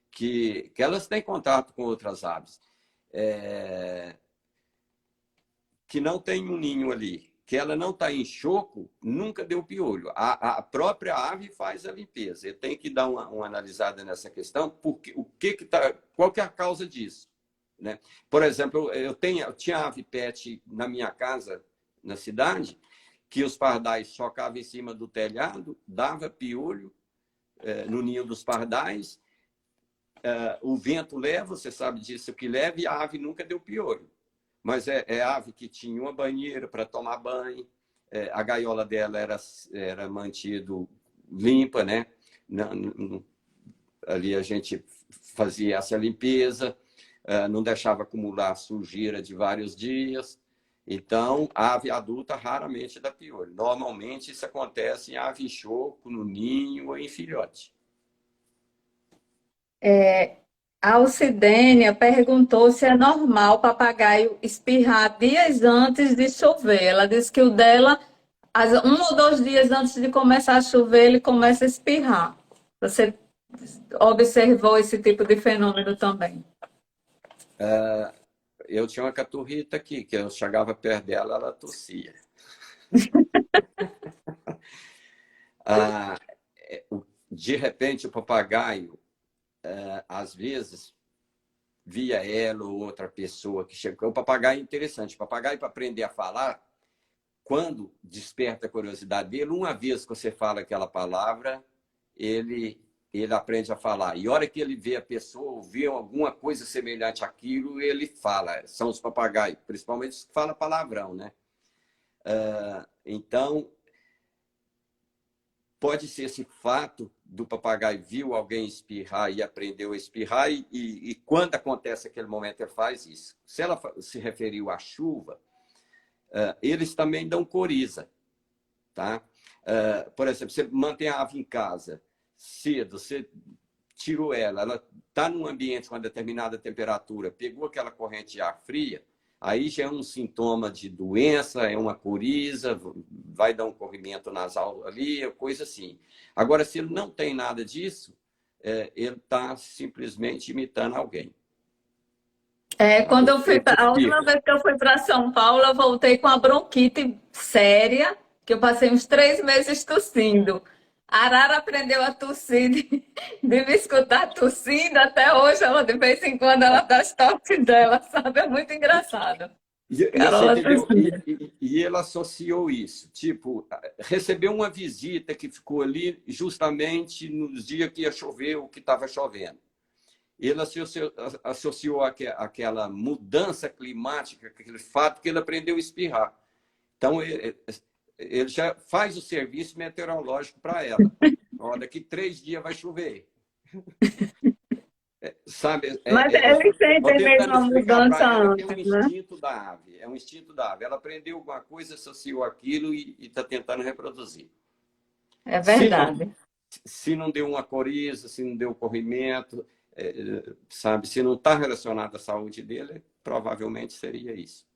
que elas têm contato com outras aves, que não tem um ninho ali, que ela não está em choco, nunca deu piolho. A própria ave faz a limpeza. Eu tenho que dar uma analisada nessa questão, porque qual que é a causa disso, né? Por exemplo, eu tinha ave pet na minha casa, na cidade, que os pardais chocavam em cima do telhado, dava piolho no ninho dos pardais, o vento leva, você sabe disso, que leva, e a ave nunca deu piolho. Mas é ave que tinha uma banheira para tomar banho, a gaiola dela era mantido limpa, né? Ali a gente fazia essa limpeza, não deixava acumular sujeira de vários dias. Então, a ave adulta raramente dá piolho. Normalmente isso acontece em ave em choco, no ninho ou em filhote. A Alcidênia perguntou se é normal o papagaio espirrar dias antes de chover. Ela disse que o dela, 1 ou 2 dias antes de começar a chover, ele começa a espirrar. Você observou esse tipo de fenômeno também? eu tinha uma caturrita aqui, que eu chegava perto dela, ela tossia. Ah, de repente, o papagaio, às vezes, via ela ou outra pessoa que chegou. O papagaio é interessante. O papagaio, para aprender a falar, quando desperta a curiosidade dele, uma vez que você fala aquela palavra, ele aprende a falar. E a hora que ele vê a pessoa, ou vê alguma coisa semelhante àquilo, ele fala. São os papagaios, principalmente os que falam palavrão, né? Então, pode ser esse fato do papagaio viu alguém espirrar e aprendeu a espirrar, e quando acontece aquele momento, ele faz isso. Se ela se referiu à chuva, eles também dão coriza, tá? Por exemplo, você mantém a ave em casa cedo, você tirou ela está num ambiente com uma determinada temperatura, pegou aquela corrente de ar fria, aí já é um sintoma de doença, é uma coriza, vai dar um corrimento nasal ali, coisa assim. Agora, se ele não tem nada disso, ele está simplesmente imitando alguém. Quando eu fui, a última vez que eu fui para São Paulo, eu voltei com a bronquite séria, que eu passei uns 3 meses tossindo. A Arara aprendeu a tossir, de me escutar tossindo, até hoje, ela, de vez em quando, ela dá as toques dela, sabe? É muito engraçado. Carola tossia. E ele associou isso, tipo, recebeu uma visita que ficou ali justamente nos dias que ia chover ou que estava chovendo. Ele associou aquela mudança climática, aquele fato que ele aprendeu a espirrar. Então, ele já faz o serviço meteorológico para ela. Ó, daqui 3 dias vai chover. Sabe? Mas eles sentem mesmo a mudança antes, antes, é um né? instinto da ave. É um instinto da ave. Ela aprendeu alguma coisa, associou aquilo e está tentando reproduzir. É verdade. Se não deu uma coriza, se não deu corrimento, sabe? Se não está relacionado à saúde dele, provavelmente seria isso.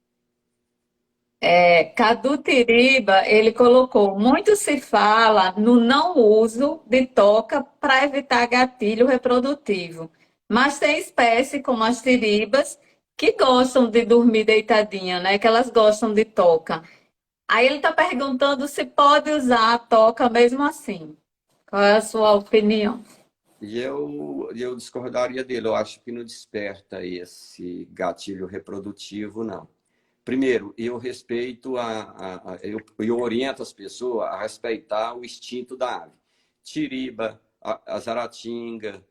Cadu Tiriba, ele colocou, muito se fala no não uso de toca para evitar gatilho reprodutivo, mas tem espécie como as tiribas que gostam de dormir deitadinha, né? Que elas gostam de toca. Aí ele está perguntando se pode usar a toca mesmo assim. Qual é a sua opinião? E eu discordaria dele. Eu acho que não desperta esse gatilho reprodutivo, não. Primeiro, eu respeito, eu oriento as pessoas a respeitar o instinto da ave. Tiriba, a zaratinga,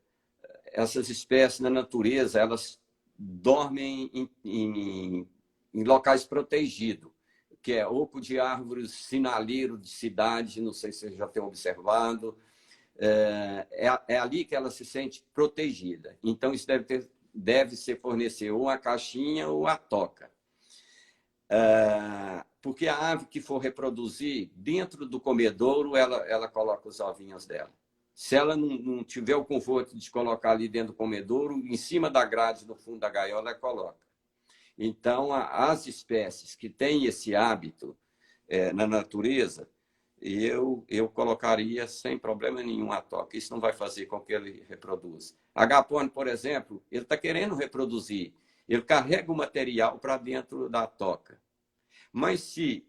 essas espécies na natureza, elas dormem em locais protegidos, que é oco de árvores, sinaleiro de cidade, não sei se você já tem observado. É ali que ela se sente protegida. Então, isso deve ser fornecer ou a caixinha ou a toca. Porque a ave que for reproduzir dentro do comedouro, ela coloca os ovinhos dela. Se ela não tiver o conforto de colocar ali dentro do comedouro, em cima da grade, no fundo da gaiola, ela coloca. Então, as espécies que têm esse hábito na natureza, eu colocaria sem problema nenhum a toca. Isso não vai fazer com que ele reproduza. Agapone, por exemplo, ele está querendo reproduzir. Ele carrega o material para dentro da toca. Mas se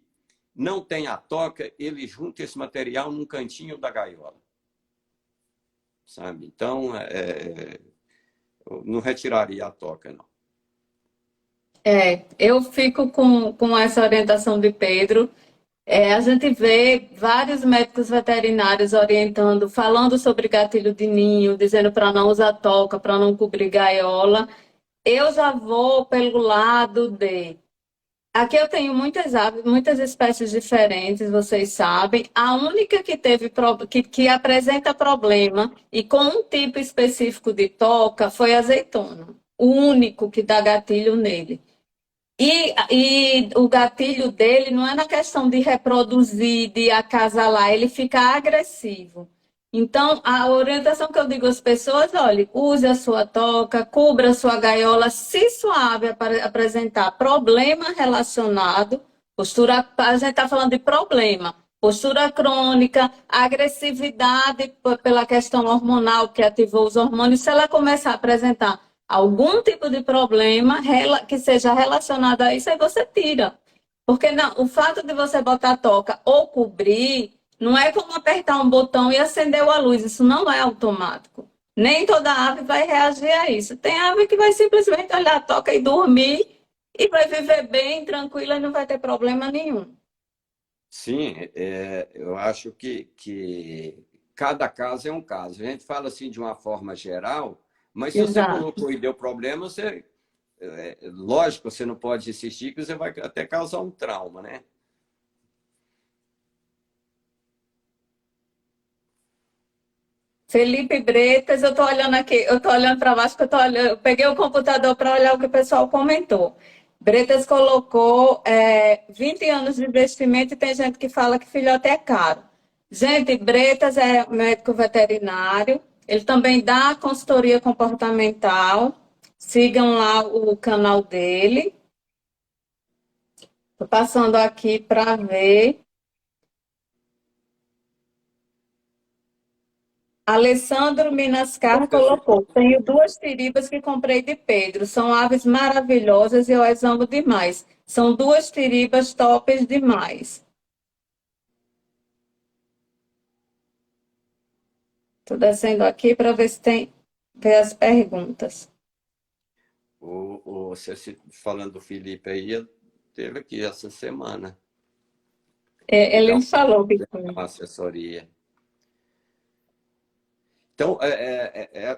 não tem a toca, ele junta esse material num cantinho da gaiola. Sabe? Então, eu não retiraria a toca, não. Eu fico com essa orientação de Pedro. A gente vê vários médicos veterinários orientando, falando sobre gatilho de ninho, dizendo para não usar toca, para não cobrir gaiola. Eu já vou pelo lado de... Aqui eu tenho muitas aves, muitas espécies diferentes, vocês sabem. A única que teve que apresenta problema e com um tipo específico de toca foi a azeitona. O único que dá gatilho nele. E o gatilho dele não é na questão de reproduzir, de acasalar, ele fica agressivo. Então, a orientação que eu digo às pessoas, olha, use a sua toca, cubra a sua gaiola, se sua ave apresentar problema relacionado, postura, a gente está falando de problema, postura crônica, agressividade pela questão hormonal que ativou os hormônios, se ela começar a apresentar algum tipo de problema que seja relacionado a isso, aí você tira. Porque não, o fato de você botar a toca ou cobrir, não é como apertar um botão e acender a luz, isso não é automático. Nem toda ave vai reagir a isso. Tem ave que vai simplesmente olhar a toca e dormir e vai viver bem, tranquila e não vai ter problema nenhum. Sim, eu acho que cada caso é um caso. A gente fala assim de uma forma geral, mas se você Exato. colocou e deu problema, lógico, você não pode insistir, que você vai até causar um trauma, né? Felipe Bretas, eu estou olhando aqui, eu estou olhando para baixo, porque eu peguei o computador para olhar o que o pessoal comentou. Bretas colocou 20 anos de investimento e tem gente que fala que filhote é caro. Gente, Bretas é médico veterinário, ele também dá consultoria comportamental. Sigam lá o canal dele. Estou passando aqui para ver. Alessandro Minascar colocou: tenho duas tiribas que comprei de Pedro. São aves maravilhosas e eu as amo demais. São duas tiribas tops demais. Estou descendo aqui para ver se tem ver as perguntas. Você falando do Felipe aí, teve aqui essa semana. É, Ele dá ele falou que foi. uma assessoria. Então,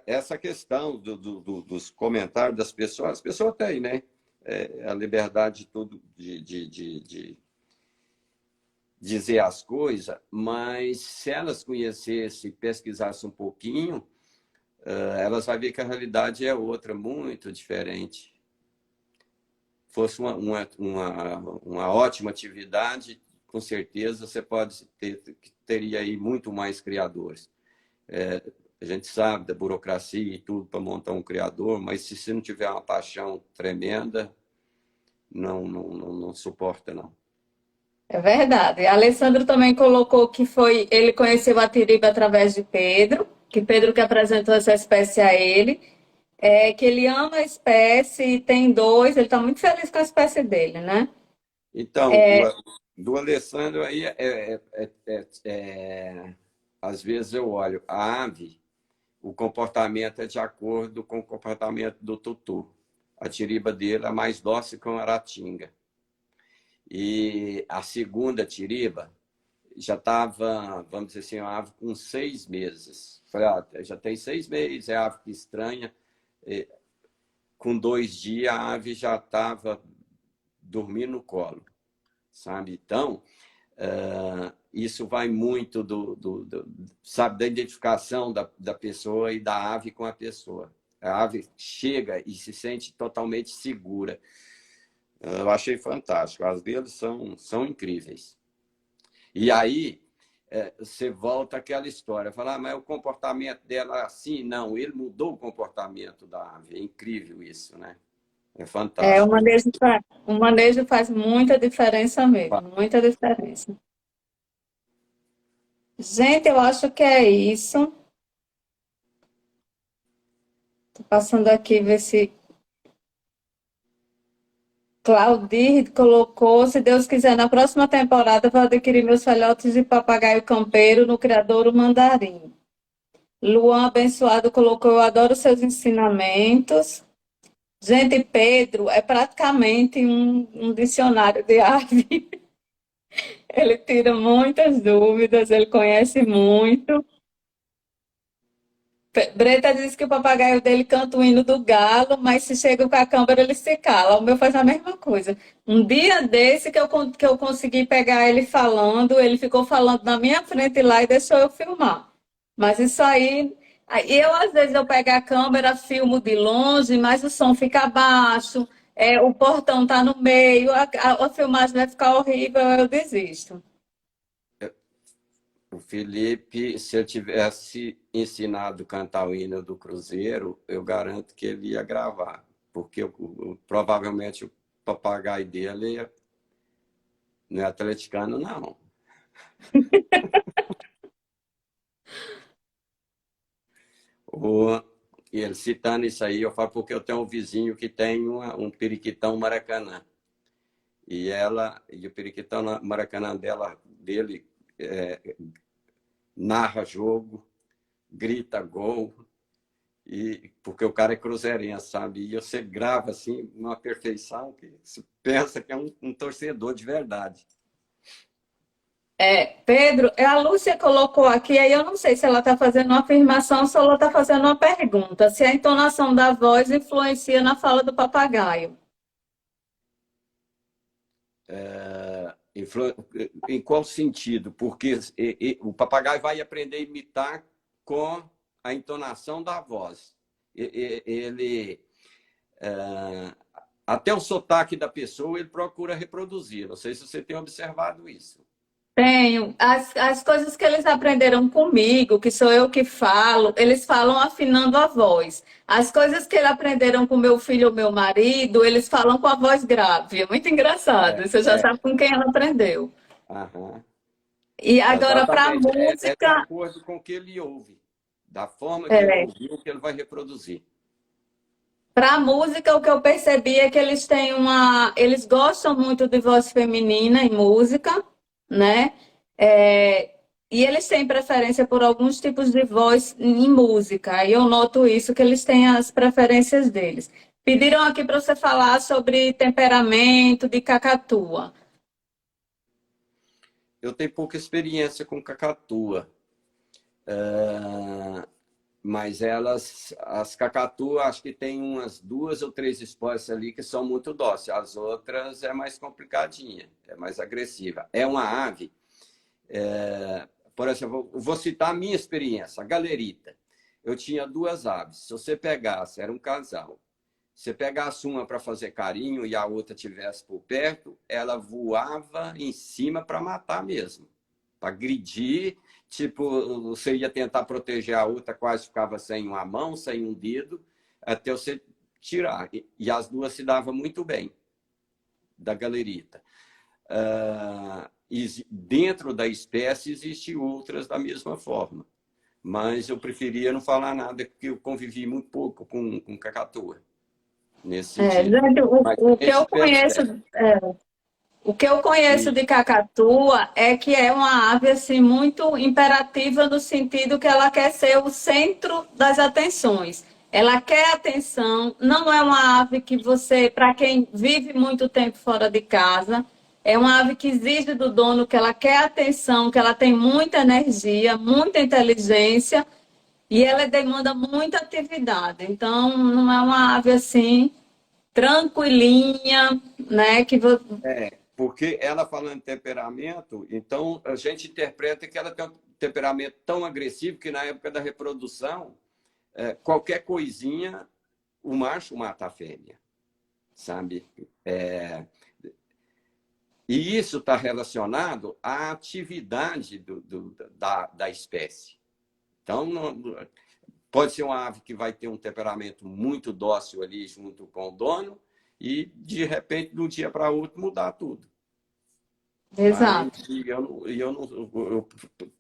essa questão dos comentários das pessoas, as pessoas têm, né? A liberdade de tudo, de dizer as coisas, mas se elas conhecessem, pesquisassem um pouquinho, elas vão ver que a realidade é outra, muito diferente. Fosse uma ótima atividade, com certeza você teria aí muito mais criadores. A gente sabe da burocracia e tudo para montar um criador, mas se você não tiver uma paixão tremenda, não suporta, não. É verdade. Alessandro também colocou que foi, ele conheceu a tiriba através de Pedro, que Pedro que apresentou essa espécie a ele, que ele ama a espécie e tem dois, ele está muito feliz com a espécie dele, né? Então, do Alessandro aí, às vezes eu olho, a ave, o comportamento é de acordo com o comportamento do tutu. A tiriba dele é mais dócil que uma aratinga. E a segunda tiriba já estava, vamos dizer assim, uma ave com 6 meses. Falei, já tem 6 meses, é ave que estranha. Com 2 dias, a ave já estava dormindo no colo, sabe? Então, isso vai muito sabe, da identificação da pessoa e da ave com a pessoa. A ave chega e se sente totalmente segura. Eu achei fantástico. As deles são incríveis. E aí, você volta àquela história. Falar, mas o comportamento dela é assim? Não, ele mudou o comportamento da ave. É incrível isso, né? É É, fantástico. o manejo faz muita diferença mesmo, muita diferença. Gente, eu acho que é isso. Tô passando aqui ver se Claudir colocou, se Deus quiser, na próxima temporada vou adquirir meus filhotes de papagaio campeiro no criadouro Mandarim. Luan Abençoado colocou, eu adoro seus ensinamentos. Gente, Pedro é praticamente um dicionário de ave. Ele tira muitas dúvidas, ele conhece muito. Breta disse que o papagaio dele canta o hino do galo, mas se chega com a câmera ele se cala. O meu faz a mesma coisa. Um dia desse que eu consegui pegar ele falando, ele ficou falando na minha frente lá e deixou eu filmar. Mas isso aí eu às vezes eu pego a câmera, filmo de longe, mas o som fica baixo, o portão tá no meio, a filmagem vai ficar horrível, eu desisto. O Felipe, se eu tivesse ensinado a cantar o hino do Cruzeiro, eu garanto que ele ia gravar, porque provavelmente o papagaio dele não é atleticano, não. E ele citando isso aí, eu falo porque eu tenho um vizinho que tem um periquitão Maracanã. E o periquitão Maracanã dele narra jogo, grita gol, porque o cara é cruzeirense, sabe? E você grava assim, uma perfeição que você pensa que é um torcedor de verdade. Pedro, a Lúcia colocou aqui, aí eu não sei se ela está fazendo uma afirmação ou se ela está fazendo uma pergunta, se a entonação da voz influencia na fala do papagaio. Em qual sentido? Porque o papagaio vai aprender a imitar com a entonação da voz. Ele, até o sotaque da pessoa, ele procura reproduzir. Não sei se você tem observado isso. Tenho. As coisas que eles aprenderam comigo, que sou eu que falo, eles falam afinando a voz. As coisas que eles aprenderam com meu filho ou meu marido, eles falam com a voz grave. É muito engraçado. Você já É. sabe com quem ela aprendeu. Aham. E agora, para a Exatamente. É de música, acordo com o que ele ouve, da forma que ele ouviu, que ele vai reproduzir. o que eu percebi é que eles têm eles gostam muito de voz feminina em música, né? É, e eles têm preferência por alguns tipos de voz em música. E eu noto isso, que eles têm as preferências deles. Pediram aqui para você falar sobre temperamento de cacatua. Eu tenho pouca experiência com cacatua, mas as cacatuas, acho que tem umas 2 ou 3 espécies ali que são muito dóceis. As outras é mais complicadinha, é mais agressiva. É uma ave, por exemplo, eu vou citar a minha experiência, a galerita. Eu tinha 2 aves. Se você pegasse, era um casal. Se você pegasse uma para fazer carinho e a outra tivesse por perto, ela voava em cima para matar mesmo, para agredir. Tipo, você ia tentar proteger a outra, quase ficava sem uma mão, sem um dedo, até você tirar. E as 2 se davam muito bem, da galerita. Dentro da espécie, existem outras da mesma forma. Mas eu preferia não falar nada, porque eu convivi muito pouco com cacatua, nesse sentido. Gente, Mas o a que gente eu conheço, percebe. o que eu conheço de cacatua é que é uma ave assim muito imperativa no sentido que ela quer ser o centro das atenções. Ela quer atenção, não é uma ave que você, para quem vive muito tempo fora de casa, é uma ave que exige do dono que ela quer atenção, que ela tem muita energia, muita inteligência e ela demanda muita atividade. Então, não é uma ave assim tranquilinha, né, Porque ela falando de temperamento, então a gente interpreta que ela tem um temperamento tão agressivo que na época da reprodução, qualquer coisinha, o macho mata a fêmea, sabe? E isso está relacionado à atividade da espécie. Então, pode ser uma ave que vai ter um temperamento muito dócil ali junto com o dono e, de repente, de um dia para outro, mudar tudo. Mas exato. eu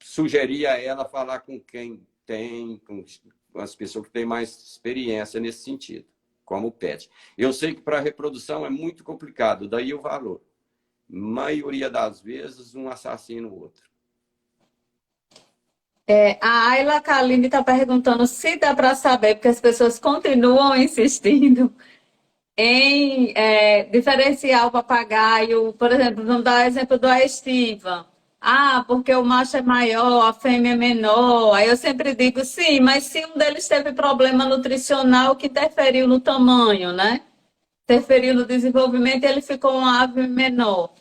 sugeria a ela falar com quem tem, com as pessoas que têm mais experiência nesse sentido, como o pet. Eu sei que para a reprodução é muito complicado, daí o valor. Maioria das vezes, um assassina o outro. A Ayla Kaline está perguntando se dá para saber, porque as pessoas continuam insistindo em diferenciar o papagaio. Por exemplo, vamos dar o exemplo do Aestiva. Ah, porque o macho é maior, a fêmea é menor. Aí eu sempre digo, sim, mas se um deles teve problema nutricional que interferiu no tamanho, né? Interferiu no desenvolvimento e ele ficou uma ave menor.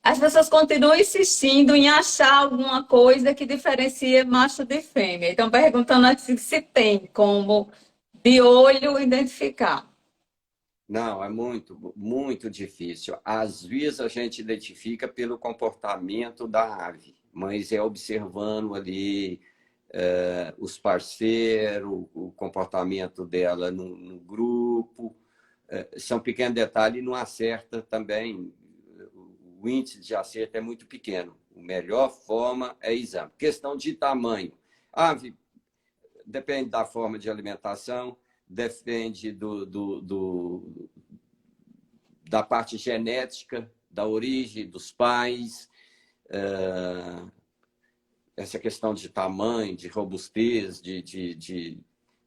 As pessoas continuam insistindo em achar alguma coisa que diferencia macho de fêmea. Então, perguntando assim, se tem como, de olho, identificar. Não, é muito, muito difícil. Às vezes a gente identifica pelo comportamento da ave, mas é observando ali os parceiros, o comportamento dela no grupo. São pequenos detalhes e não acerta também. O índice de acerto é muito pequeno. A melhor forma é exame. Questão de tamanho. Ave depende da forma de alimentação, depende da parte genética, da origem dos pais, essa questão de tamanho, de robustez, de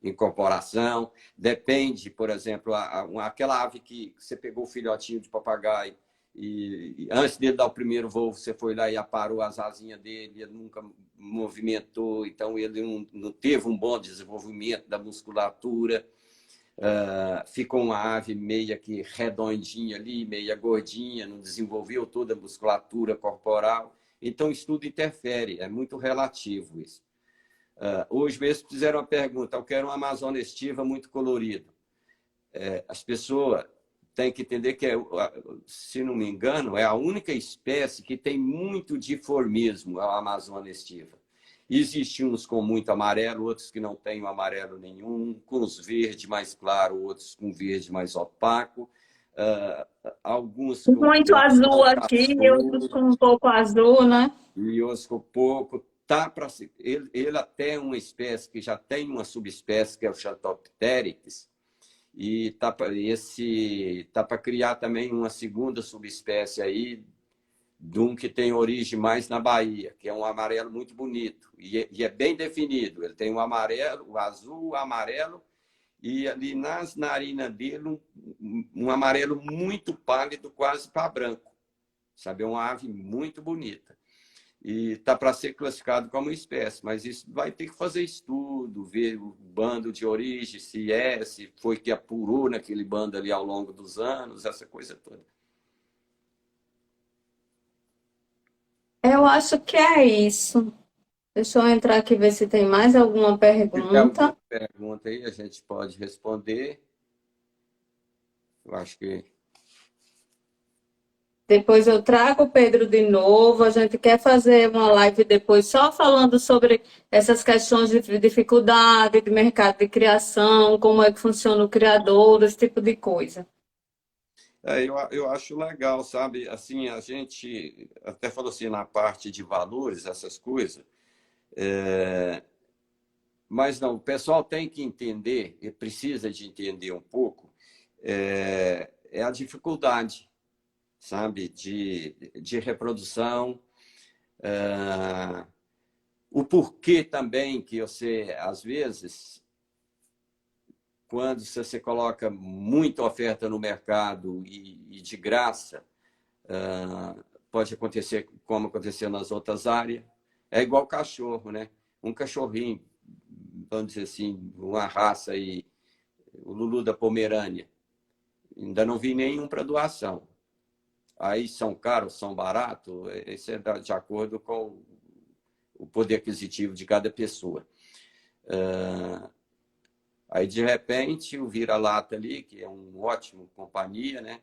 incorporação. Depende, por exemplo, aquela ave que você pegou o filhotinho de papagaio e antes dele dar o primeiro voo, você foi lá e aparou as asinhas dele, ele nunca movimentou, então ele não teve um bom desenvolvimento da musculatura. Ficou uma ave meia que redondinha ali, meia gordinha, não desenvolveu toda a musculatura corporal. Então, isso tudo interfere, é muito relativo isso. Hoje mesmo fizeram uma pergunta, eu quero uma Amazônia estiva muito colorido. As pessoas têm que entender que, se não me engano, é a única espécie que tem muito dimorfismo, a Amazônia estiva. Existem uns com muito amarelo, outros que não têm amarelo nenhum, com os verdes mais claros, outros com verde mais opaco. Alguns com Muito azul aqui, e outros com um pouco azul, né? E outros com pouco. Ele até é uma espécie que já tem uma subespécie, que é o Chaetopteryx, e tá para criar também uma segunda subespécie aí, de um que tem origem mais na Bahia, que é um amarelo muito bonito, e é bem definido. Ele tem o amarelo, o azul, o amarelo, e ali nas narinas dele um amarelo muito pálido, quase para branco. Sabe? É uma ave muito bonita. E está para ser classificado como espécie, mas isso vai ter que fazer estudo, ver o bando de origem, se foi que apurou naquele bando ali ao longo dos anos, essa coisa toda. Eu acho que é isso. Deixa eu entrar aqui e ver se tem mais alguma Se tiver alguma pergunta. pergunta aí, a gente pode responder. Eu acho que... Depois eu trago o Pedro de novo. A gente quer fazer uma live depois só falando sobre essas questões de dificuldade de mercado de criação, como é que funciona o criador, esse tipo de coisa. Eu acho legal, sabe? Assim, a gente até falou assim na parte de valores, essas coisas. Mas não, o pessoal tem que entender, e precisa de entender um pouco, é a dificuldade, sabe, de reprodução, o porquê também que você, às vezes, quando você coloca muita oferta no mercado e de graça, pode acontecer como aconteceu nas outras áreas. É igual cachorro, né? Um cachorrinho, vamos dizer assim, uma raça aí, o Lulu da Pomerânia. Ainda não vi nenhum para doação. Aí são caros, são baratos, isso é de acordo com o poder aquisitivo de cada pessoa. Aí, de repente, o vira-lata ali, que é um ótimo companhia, né?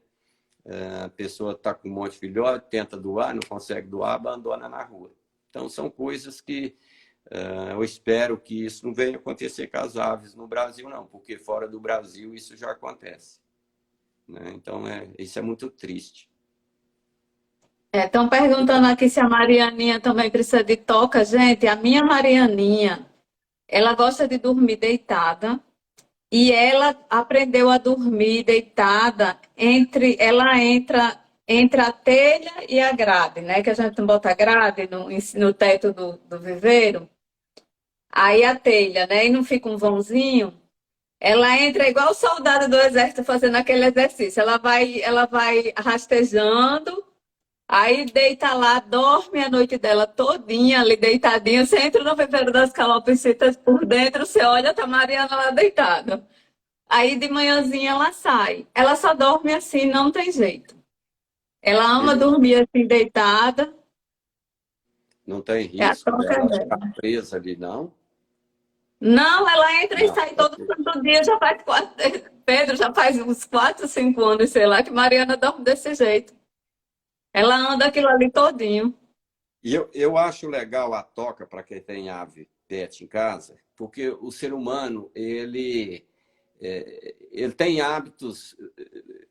A pessoa está com um monte de filhote, tenta doar, não consegue doar, abandona na rua. Então, são coisas que eu espero que isso não venha acontecer com as aves no Brasil, não, porque fora do Brasil isso já acontece. Né? Então, isso é muito triste. Estão perguntando aqui se a Marianinha também precisa de toca. Gente, a minha Marianinha, ela gosta de dormir deitada. E ela aprendeu a dormir deitada ela entra entre a telha e a grade, né? Que a gente não bota grade no teto do viveiro. Aí a telha, né? E não fica um vãozinho. Ela entra igual soldado do exército fazendo aquele exercício. Ela vai rastejando, aí deita lá, dorme a noite dela todinha ali deitadinha. Você entra no viveiro das calopsitas por dentro, você olha, tá a Mariana lá deitada. Aí de manhãzinha ela sai. Ela só dorme assim, não tem jeito. Ela ama dormir assim, deitada. Não tem É a risco toca dela dela. ficar presa ali, não? Não, ela entra e Não. sai todo santo dia, já faz Pedro, já faz uns 4, 5 anos, sei lá, que Mariana dorme desse jeito. Ela anda aquilo ali todinho. E eu acho legal a toca para quem tem ave pet em casa, porque o ser humano, ele tem hábitos,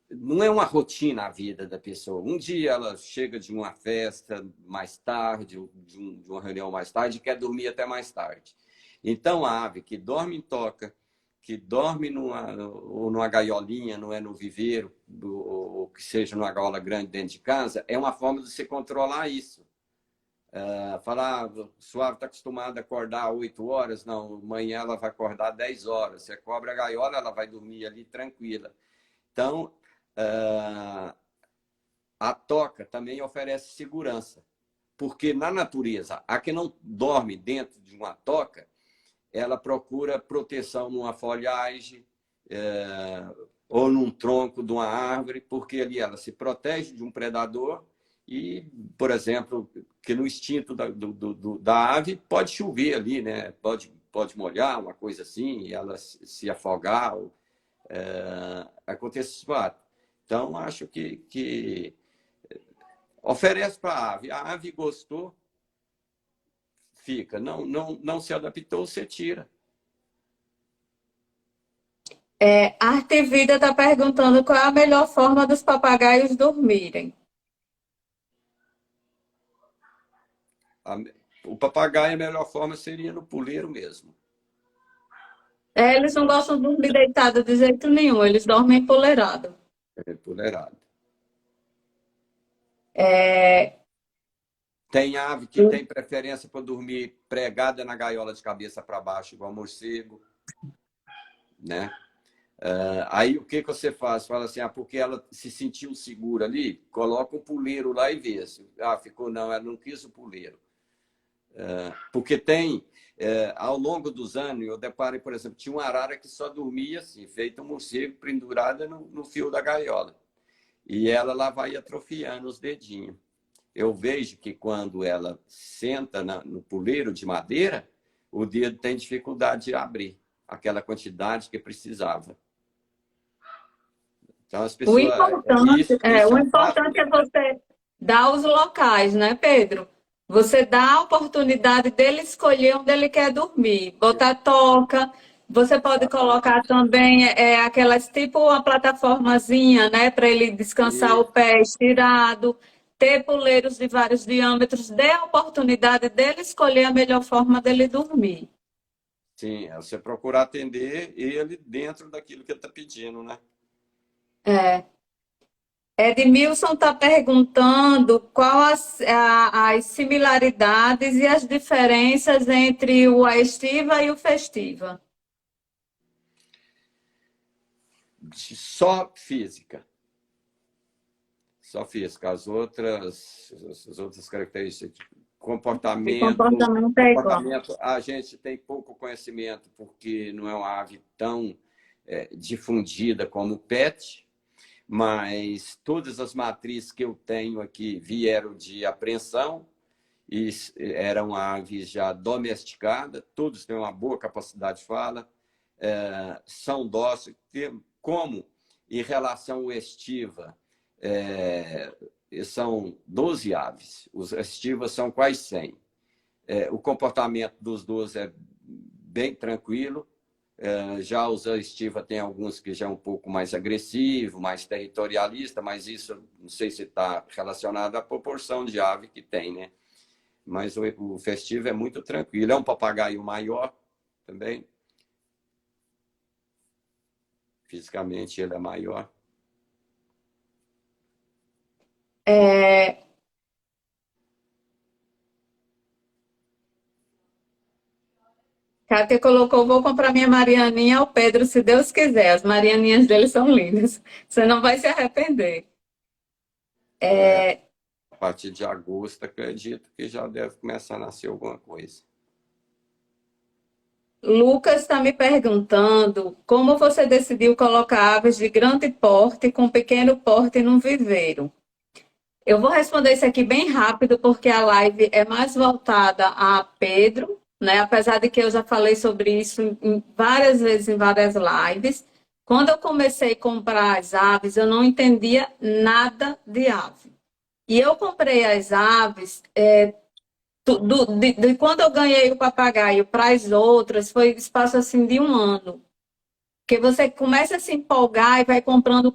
não é uma rotina a vida da pessoa. Um dia ela chega de uma festa mais tarde, de uma reunião mais tarde, e quer dormir até mais tarde. Então, a ave que dorme em toca, que dorme numa gaiolinha, não é no viveiro, ou que seja numa gaiola grande dentro de casa, é uma forma de você controlar isso. Falar, sua ave está acostumada a acordar 8 horas, não, amanhã ela vai acordar 10 horas. Você cobra a gaiola, ela vai dormir ali tranquila. Então, a toca também oferece segurança, porque na natureza, a que não dorme dentro de uma toca, ela procura proteção numa folhagem ou num tronco de uma árvore, porque ali ela se protege de um predador e, por exemplo, que no instinto da ave pode chover ali, né? Pode molhar, uma coisa assim, e ela se afogar, acontece esse fato. Então, acho que oferece para a ave gostou, fica. Não se adaptou, você tira. Arte Vida está perguntando qual é a melhor forma dos papagaios dormirem. O papagaio, a melhor forma seria no puleiro mesmo. Eles não gostam de dormir deitado de jeito nenhum, eles dormem empoleirado. Puleirado. É, Tem ave que tem preferência por dormir pregada na gaiola de cabeça para baixo, igual morcego, né? Aí o que você faz? Fala assim, porque ela se sentiu segura ali, coloca um puleiro lá e vê. Ficou, não, ela não quis o puleiro. Porque tem, ao longo dos anos, eu deparei, por exemplo, tinha uma arara que só dormia assim, feita um morcego pendurada no fio da gaiola. E ela lá vai atrofiando os dedinhos. Eu vejo que quando ela senta no puleiro de madeira, o dedo tem dificuldade de abrir aquela quantidade que precisava. Então, as pessoas... O importante é você dar os locais, né, Pedro? Você dá a oportunidade dele escolher onde ele quer dormir. Botar toca, você pode colocar também aquelas tipo uma plataformazinha, né, para ele descansar o pé estirado, ter puleiros de vários diâmetros, dê a oportunidade dele escolher a melhor forma dele dormir. Sim, é você procurar atender ele dentro daquilo que ele está pedindo, né? Edmilson está perguntando as similaridades e as diferenças entre o Aestiva e o Festiva. Só física. Só física. As outras características, comportamento, a gente tem pouco conhecimento, porque não é uma ave tão difundida como o PET, mas todas as matrizes que eu tenho aqui vieram de apreensão e eram aves já domesticadas, todos têm uma boa capacidade de fala, são dóceis, como em relação ao estiva, são 12 aves, os estivas são quase 100. O comportamento dos 12 é bem tranquilo, já os estiva tem alguns que já é um pouco mais agressivo, mais territorialista, mas isso não sei se está relacionado à proporção de ave que tem, né? Mas o festivo é muito tranquilo. É um papagaio maior também. Fisicamente ele é maior. Kátia colocou, vou comprar minha Marianinha ao Pedro, se Deus quiser. As Marianinhas dele são lindas. Você não vai se arrepender. A partir de agosto, acredito que já deve começar a nascer alguma coisa. Lucas está me perguntando como você decidiu colocar aves de grande porte com pequeno porte num viveiro. Eu vou responder isso aqui bem rápido, porque a live é mais voltada a Pedro, né? Apesar de que eu já falei sobre isso várias vezes em várias lives. Quando eu comecei a comprar as aves, eu não entendia nada de ave. E eu comprei as aves, de quando eu ganhei o papagaio para as outras, foi espaço assim de um ano. Porque você começa a se empolgar e vai comprando,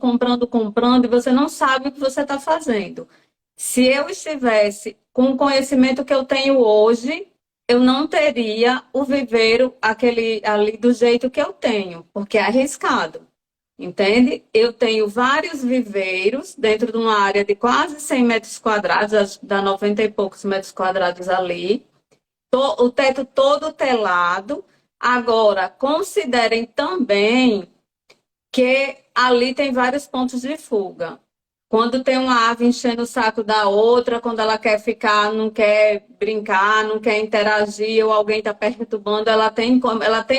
e você não sabe o que você está fazendo. Se eu estivesse com o conhecimento que eu tenho hoje, eu não teria o viveiro aquele ali do jeito que eu tenho, porque é arriscado. Entende? Eu tenho vários viveiros dentro de uma área de quase 100 metros quadrados, dá 90 e poucos metros quadrados ali, o teto todo telado. Agora, considerem também que ali tem vários pontos de fuga. Quando tem uma ave enchendo o saco da outra, quando ela quer ficar, não quer brincar, não quer interagir, ou alguém está perturbando, ela tem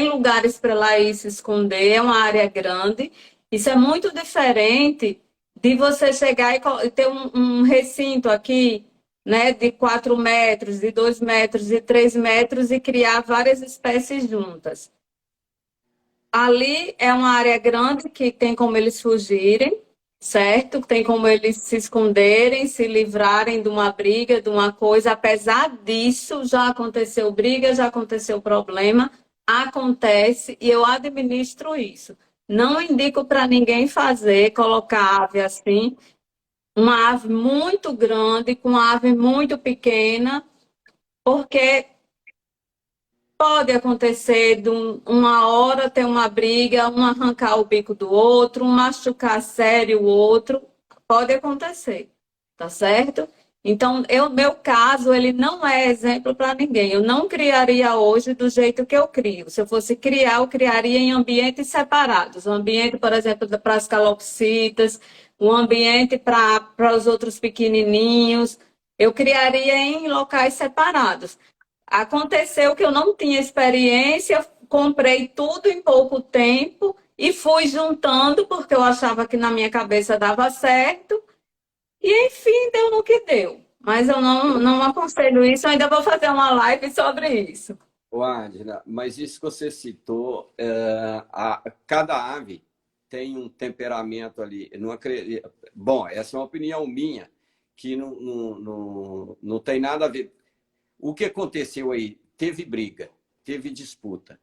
lugares para ela ir se esconder, é uma área grande. Isso é muito diferente de você chegar e ter um recinto aqui, né, de 4 metros, de 2 metros, de 3 metros e criar várias espécies juntas. Ali é uma área grande que tem como eles fugirem, certo? Tem como eles se esconderem, se livrarem de uma briga, de uma coisa. Apesar disso, já aconteceu briga, já aconteceu problema, acontece e eu administro isso. Não indico para ninguém fazer, colocar ave assim, uma ave muito grande com uma ave muito pequena, porque pode acontecer de uma hora ter uma briga, um arrancar o bico do outro, um machucar sério o outro. Pode acontecer, tá certo? Então, meu caso, ele não é exemplo para ninguém. Eu não criaria hoje do jeito que eu crio. Se eu fosse criar, eu criaria em ambientes separados. Um ambiente, por exemplo, para as calopsitas, um ambiente para os outros pequenininhos. Eu criaria em locais separados. Aconteceu que eu não tinha experiência, comprei tudo em pouco tempo e fui juntando porque eu achava que na minha cabeça dava certo e enfim deu no que deu. Mas eu não aconselho isso, eu ainda vou fazer uma live sobre isso. Ô, Adila, mas isso que você citou, cada ave tem um temperamento ali. Não Bom, essa é uma opinião minha, que não tem nada a ver. O que aconteceu aí? Teve briga, teve disputa.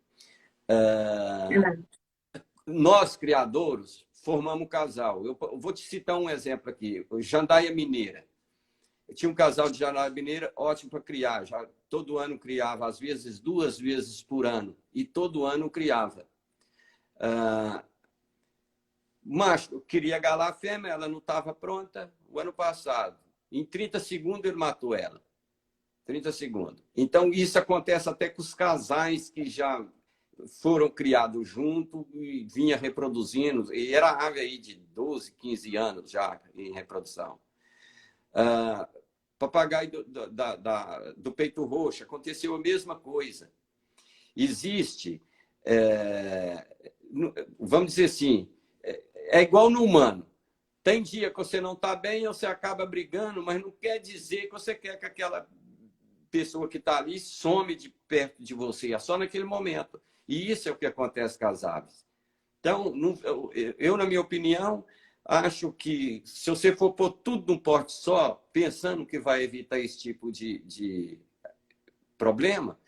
Nós, criadores, formamos um casal. Eu vou te citar um exemplo aqui. O Jandaia Mineira. Eu tinha um casal de Jandaia Mineira ótimo para criar. Já todo ano criava, às vezes 2 vezes por ano. E todo ano criava. Macho queria galar a fêmea, ela não estava pronta. O ano passado, em 30 segundos, ele matou ela. 30 segundos. Então, isso acontece até com os casais que já foram criados junto e vinha reproduzindo. E era ave aí de 12, 15 anos já em reprodução. Papagaio do peito roxo, aconteceu a mesma coisa. Existe, vamos dizer assim, é igual no humano. Tem dia que você não está bem, você acaba brigando, mas não quer dizer que você quer que aquela pessoa que está ali some de perto de você, é só naquele momento. E isso é o que acontece com as aves. Então, eu, na minha opinião, acho que se você for pôr tudo num pote só, pensando que vai evitar esse tipo de problema,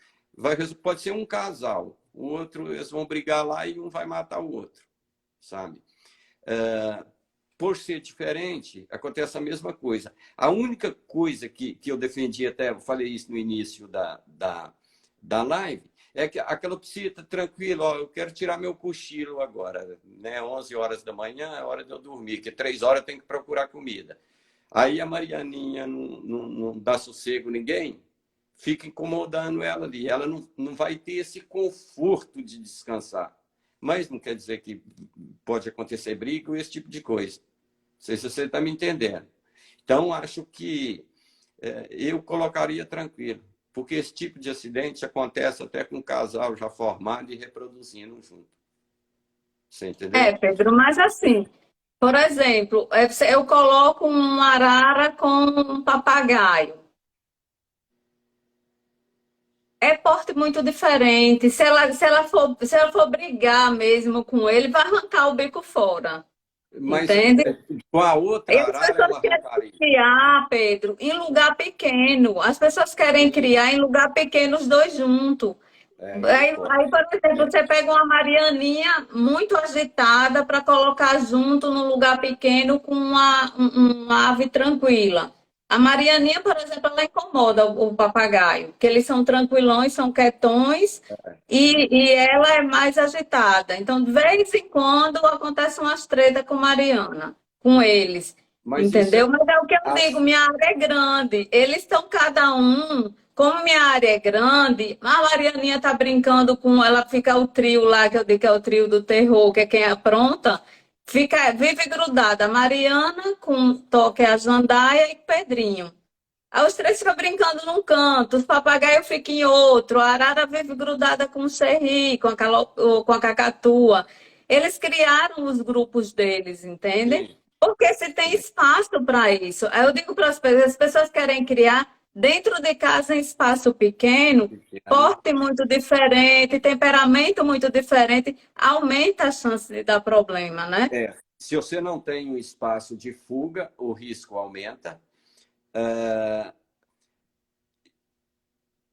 pode ser um casal. O outro, eles vão brigar lá e um vai matar o outro, sabe? Por ser diferente, acontece a mesma coisa. A única coisa que eu defendi, até eu falei isso no início da live, é que aquela psita tranquila, ó, eu quero tirar meu cochilo agora, né? 11 horas da manhã é hora de eu dormir, que 3 horas eu tenho que procurar comida. Aí a Marianinha não dá sossego a ninguém, fica incomodando ela ali. Ela não vai ter esse conforto de descansar. Mas não quer dizer que pode acontecer briga ou esse tipo de coisa. Não sei se você está me entendendo. Então, acho que eu colocaria tranquilo, porque esse tipo de acidente acontece até com um casal já formado e reproduzindo junto. Você entendeu? Pedro, mas assim, por exemplo, eu coloco uma arara com um papagaio. É porte muito diferente. Se ela for brigar mesmo com ele, vai arrancar o bico fora. Mas Entende? com a outra E as arara, ela pessoas querem arrancaria. criar, Pedro, em lugar pequeno. As pessoas querem criar em lugar pequeno os dois juntos. Não Aí, pode. por exemplo, você pega uma Marianinha muito agitada para colocar junto num lugar pequeno com uma ave tranquila. A Marianinha, por exemplo, ela incomoda o papagaio, porque eles são tranquilões, são quietões, e ela é mais agitada. Então, de vez em quando, acontecem umas tretas com Mariana, com eles, Mas isso entendeu? Mas é o que eu digo, as- minha área é grande. Eles estão cada um, como minha área é grande, a Marianinha tá brincando com, ela fica o trio lá, que eu digo que é o trio do terror, que é quem apronta. Fica, vive grudada, Mariana com Toque a Jandaia e Pedrinho. Aí os três ficam brincando num canto, os papagaios ficam em outro, a arara vive grudada com o xerri, com a cacatua. Eles criaram os grupos deles, entendem? sim, Porque se tem sim. espaço para isso. Aí eu digo para as pessoas querem criar dentro de casa em espaço pequeno, Pequeno. porte muito diferente, temperamento muito diferente, aumenta a chance de dar problema, né? É, se você não tem um espaço de fuga, o risco aumenta.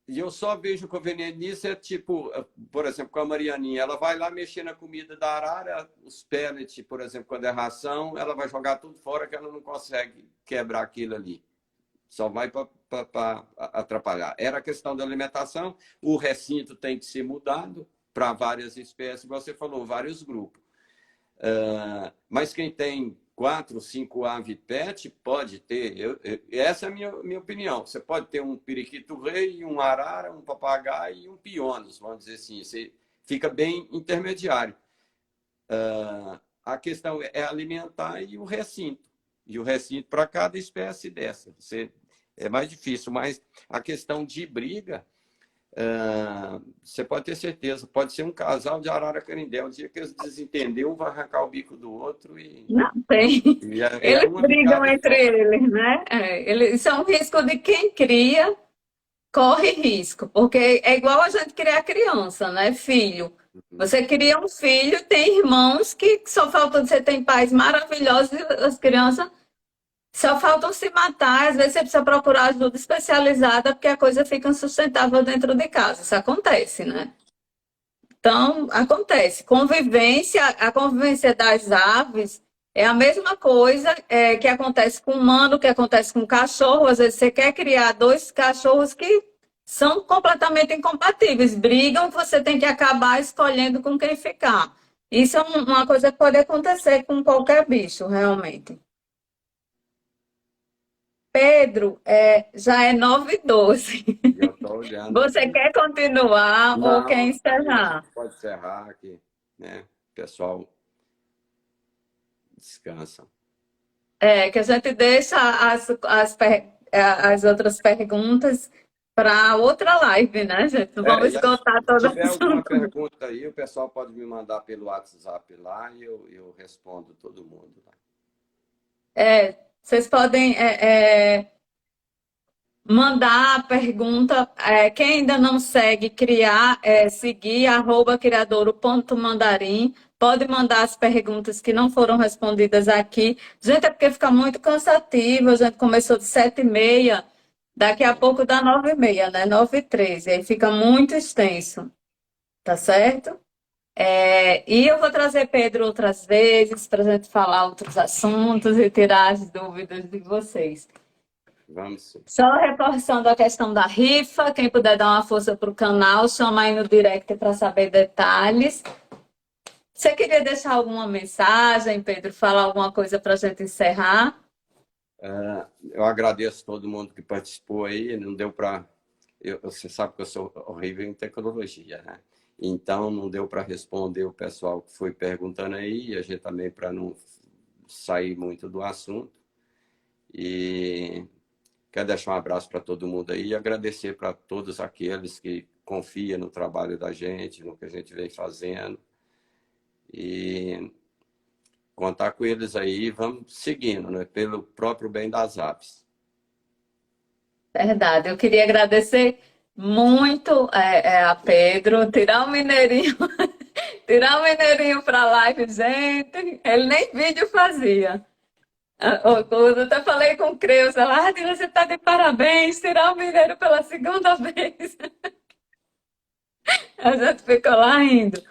E eu só vejo conveniente nisso é tipo, por exemplo, com a Marianinha, ela vai lá mexer na comida da arara, os pellets, por exemplo, quando é ração, ela vai jogar tudo fora que ela não consegue quebrar aquilo ali. Só vai para atrapalhar. Era a questão da alimentação, o recinto tem que ser mudado para várias espécies, você falou, vários grupos. Mas quem tem 4, 5 aves pet pode ter. Essa é a minha opinião. Você pode ter um periquito-rei, um arara, um papagaio e um pionis, vamos dizer assim. Você fica bem intermediário. A questão é alimentar e o recinto. E o recinto para cada espécie dessa. É mais difícil, mas a questão de briga, você pode ter certeza, pode ser um casal de arara carindé. O dia que eles desentenderem, um vai arrancar o bico do outro Não tem. é Eles uma brigam picada entre só. eles, né? Isso é um risco de quem cria, corre risco, porque é igual a gente criar criança, né? Filho. Você cria um filho, tem irmãos que só faltam, você tem pais maravilhosos, e as crianças só faltam se matar, às vezes você precisa procurar ajuda especializada, porque a coisa fica insustentável dentro de casa. Isso acontece, né? Então, acontece. Convivência, a convivência das aves é a mesma coisa que acontece com o humano, que acontece com o cachorro. Às vezes você quer criar dois cachorros que são completamente incompatíveis, brigam, você tem que acabar escolhendo com quem ficar. Isso é uma coisa que pode acontecer com qualquer bicho, realmente. Pedro, já é 9h12. E eu estou olhando Você aqui. quer continuar ou quer Não, aí a encerrar? gente pode encerrar aqui, né? O pessoal descansa. Que a gente deixa as outras perguntas para outra live, né, gente? Não vamos E aí, se esgotar todo o tiver alguma assunto. pergunta aí, o pessoal pode me mandar pelo WhatsApp lá e eu respondo todo mundo lá. Vocês podem mandar a pergunta. Quem ainda não segue, seguir @criadouro.mandarim. Pode mandar as perguntas que não foram respondidas aqui. Gente, é porque fica muito cansativo. A gente começou de 7h30, daqui a pouco dá 9h30, né? 9h13. Aí fica muito extenso, tá certo? E eu vou trazer Pedro outras vezes para a gente falar outros assuntos e tirar as dúvidas de vocês. Vamos sim. Só reforçando a questão da rifa, quem puder dar uma força para o canal, chama aí no direct para saber detalhes. Você queria deixar alguma mensagem, Pedro? Falar alguma coisa para a gente encerrar? Eu agradeço todo mundo que participou aí. Não deu para. Você sabe que eu sou horrível em tecnologia, né? Então, não deu para responder o pessoal que foi perguntando aí, a gente também para não sair muito do assunto. E quero deixar um abraço para todo mundo aí e agradecer para todos aqueles que confiam no trabalho da gente, no que a gente vem fazendo. E contar com eles aí, vamos seguindo, né? Pelo próprio bem das aves. Verdade. Eu queria agradecer muito a Pedro, tirar o Mineirinho, tirar o Mineirinho para a live, gente. Ele nem vídeo fazia. Eu até falei com o Creus, ela, você está de parabéns, tirar o Mineiro pela segunda vez. A gente ficou lá rindo.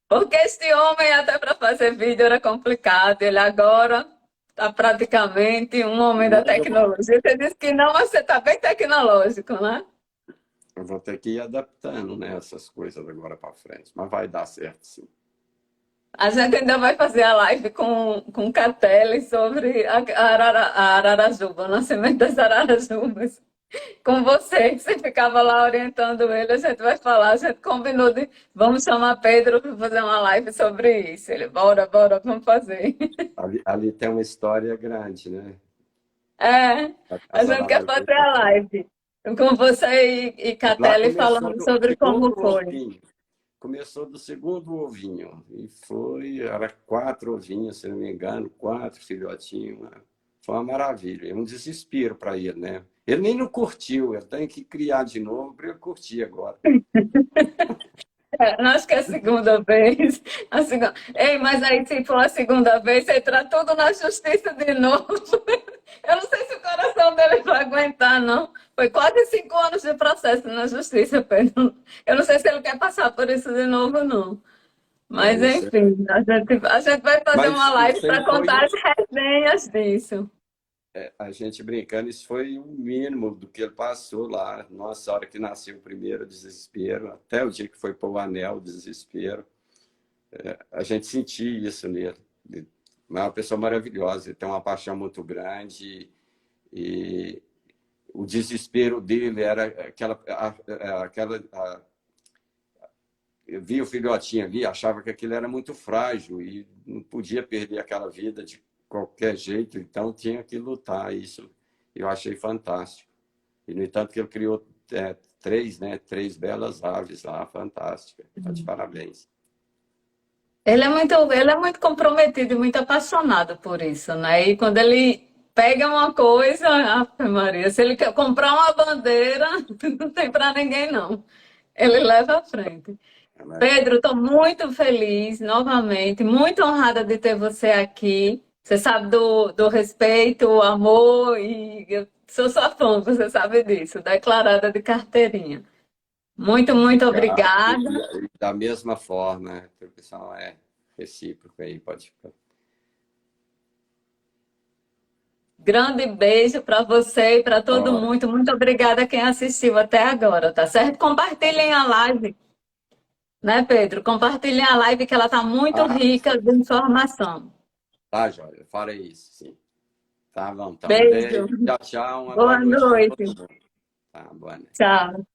Porque este homem, até para fazer vídeo, era complicado. Ele agora Está praticamente um homem da tecnologia. Você disse que não, mas você está bem tecnológico, né? Eu vou ter que ir adaptando, né, essas coisas agora para frente, mas vai dar certo, sim. A gente ainda vai fazer a live com Catelli sobre a Ararajuba, o nascimento das Ararajubas. Com você, que você ficava lá orientando ele, a gente vai falar, a gente combinou de vamos chamar Pedro para fazer uma live sobre isso. Ele, bora, bora, vamos fazer. Ali tem uma história grande, né? É, a As gente quer fazer Ararajuca a tem. live com você e Lá Catelli começou falando do sobre como segundo foi. ovinho. Começou do segundo ovinho. E era 4 ovinhos, se não me engano, 4 filhotinhos. Foi uma maravilha. É um desespero para ele, né? Ele nem não curtiu, ele tem que criar de novo para ele curtir agora. É, acho que é a segunda vez. A segunda... Ei, mas aí se for a segunda vez, você entra tudo na justiça de novo. Eu não sei se o coração dele vai aguentar, não. Foi quase 5 anos de processo na justiça, Pedro. Eu não sei se ele quer passar por isso de novo, não. É, Mas, isso é- enfim, a gente vai fazer uma Mas live isso aí para contar as resenhas disso. a gente brincando, isso foi o mínimo do que ele passou lá. Nossa, a hora que nasceu o primeiro desespero, até o dia que foi pôr o anel, o desespero. A gente sentia isso nele. Ele é uma pessoa maravilhosa, ele tem uma paixão muito grande e o desespero dele era eu via o filhotinho ali, achava que aquilo era muito frágil e não podia perder aquela vida de qualquer jeito, então tinha que lutar. Isso eu achei fantástico. E, no entanto, que ele criou 3, né? 3 belas aves lá, fantásticas. Tá de parabéns. Ele é muito comprometido e muito apaixonado por isso, né? E quando ele pega uma coisa, Ave Maria, se ele quer comprar uma bandeira, não tem para ninguém, não. Ele leva à frente. Né? Pedro, estou muito feliz novamente, muito honrada de ter você aqui. Você sabe do respeito, o amor, e eu sou sua fã, você sabe disso, declarada de carteirinha. Muito, muito Obrigado. obrigada. E da mesma forma, a pessoal é recíproco aí, pode ficar. Grande beijo para você e para todo Ó, mundo. Muito obrigada a quem assistiu até agora, tá certo? Compartilhem a live, né, Pedro? Compartilhem a live que ela está muito rica de informação. tá, Jóia, farei isso, sim. Tá bom, então. Um Beijo. beijo, tchau, tchau, uma boa Boa noite para todo noite. mundo. Tá, boa noite. Tchau.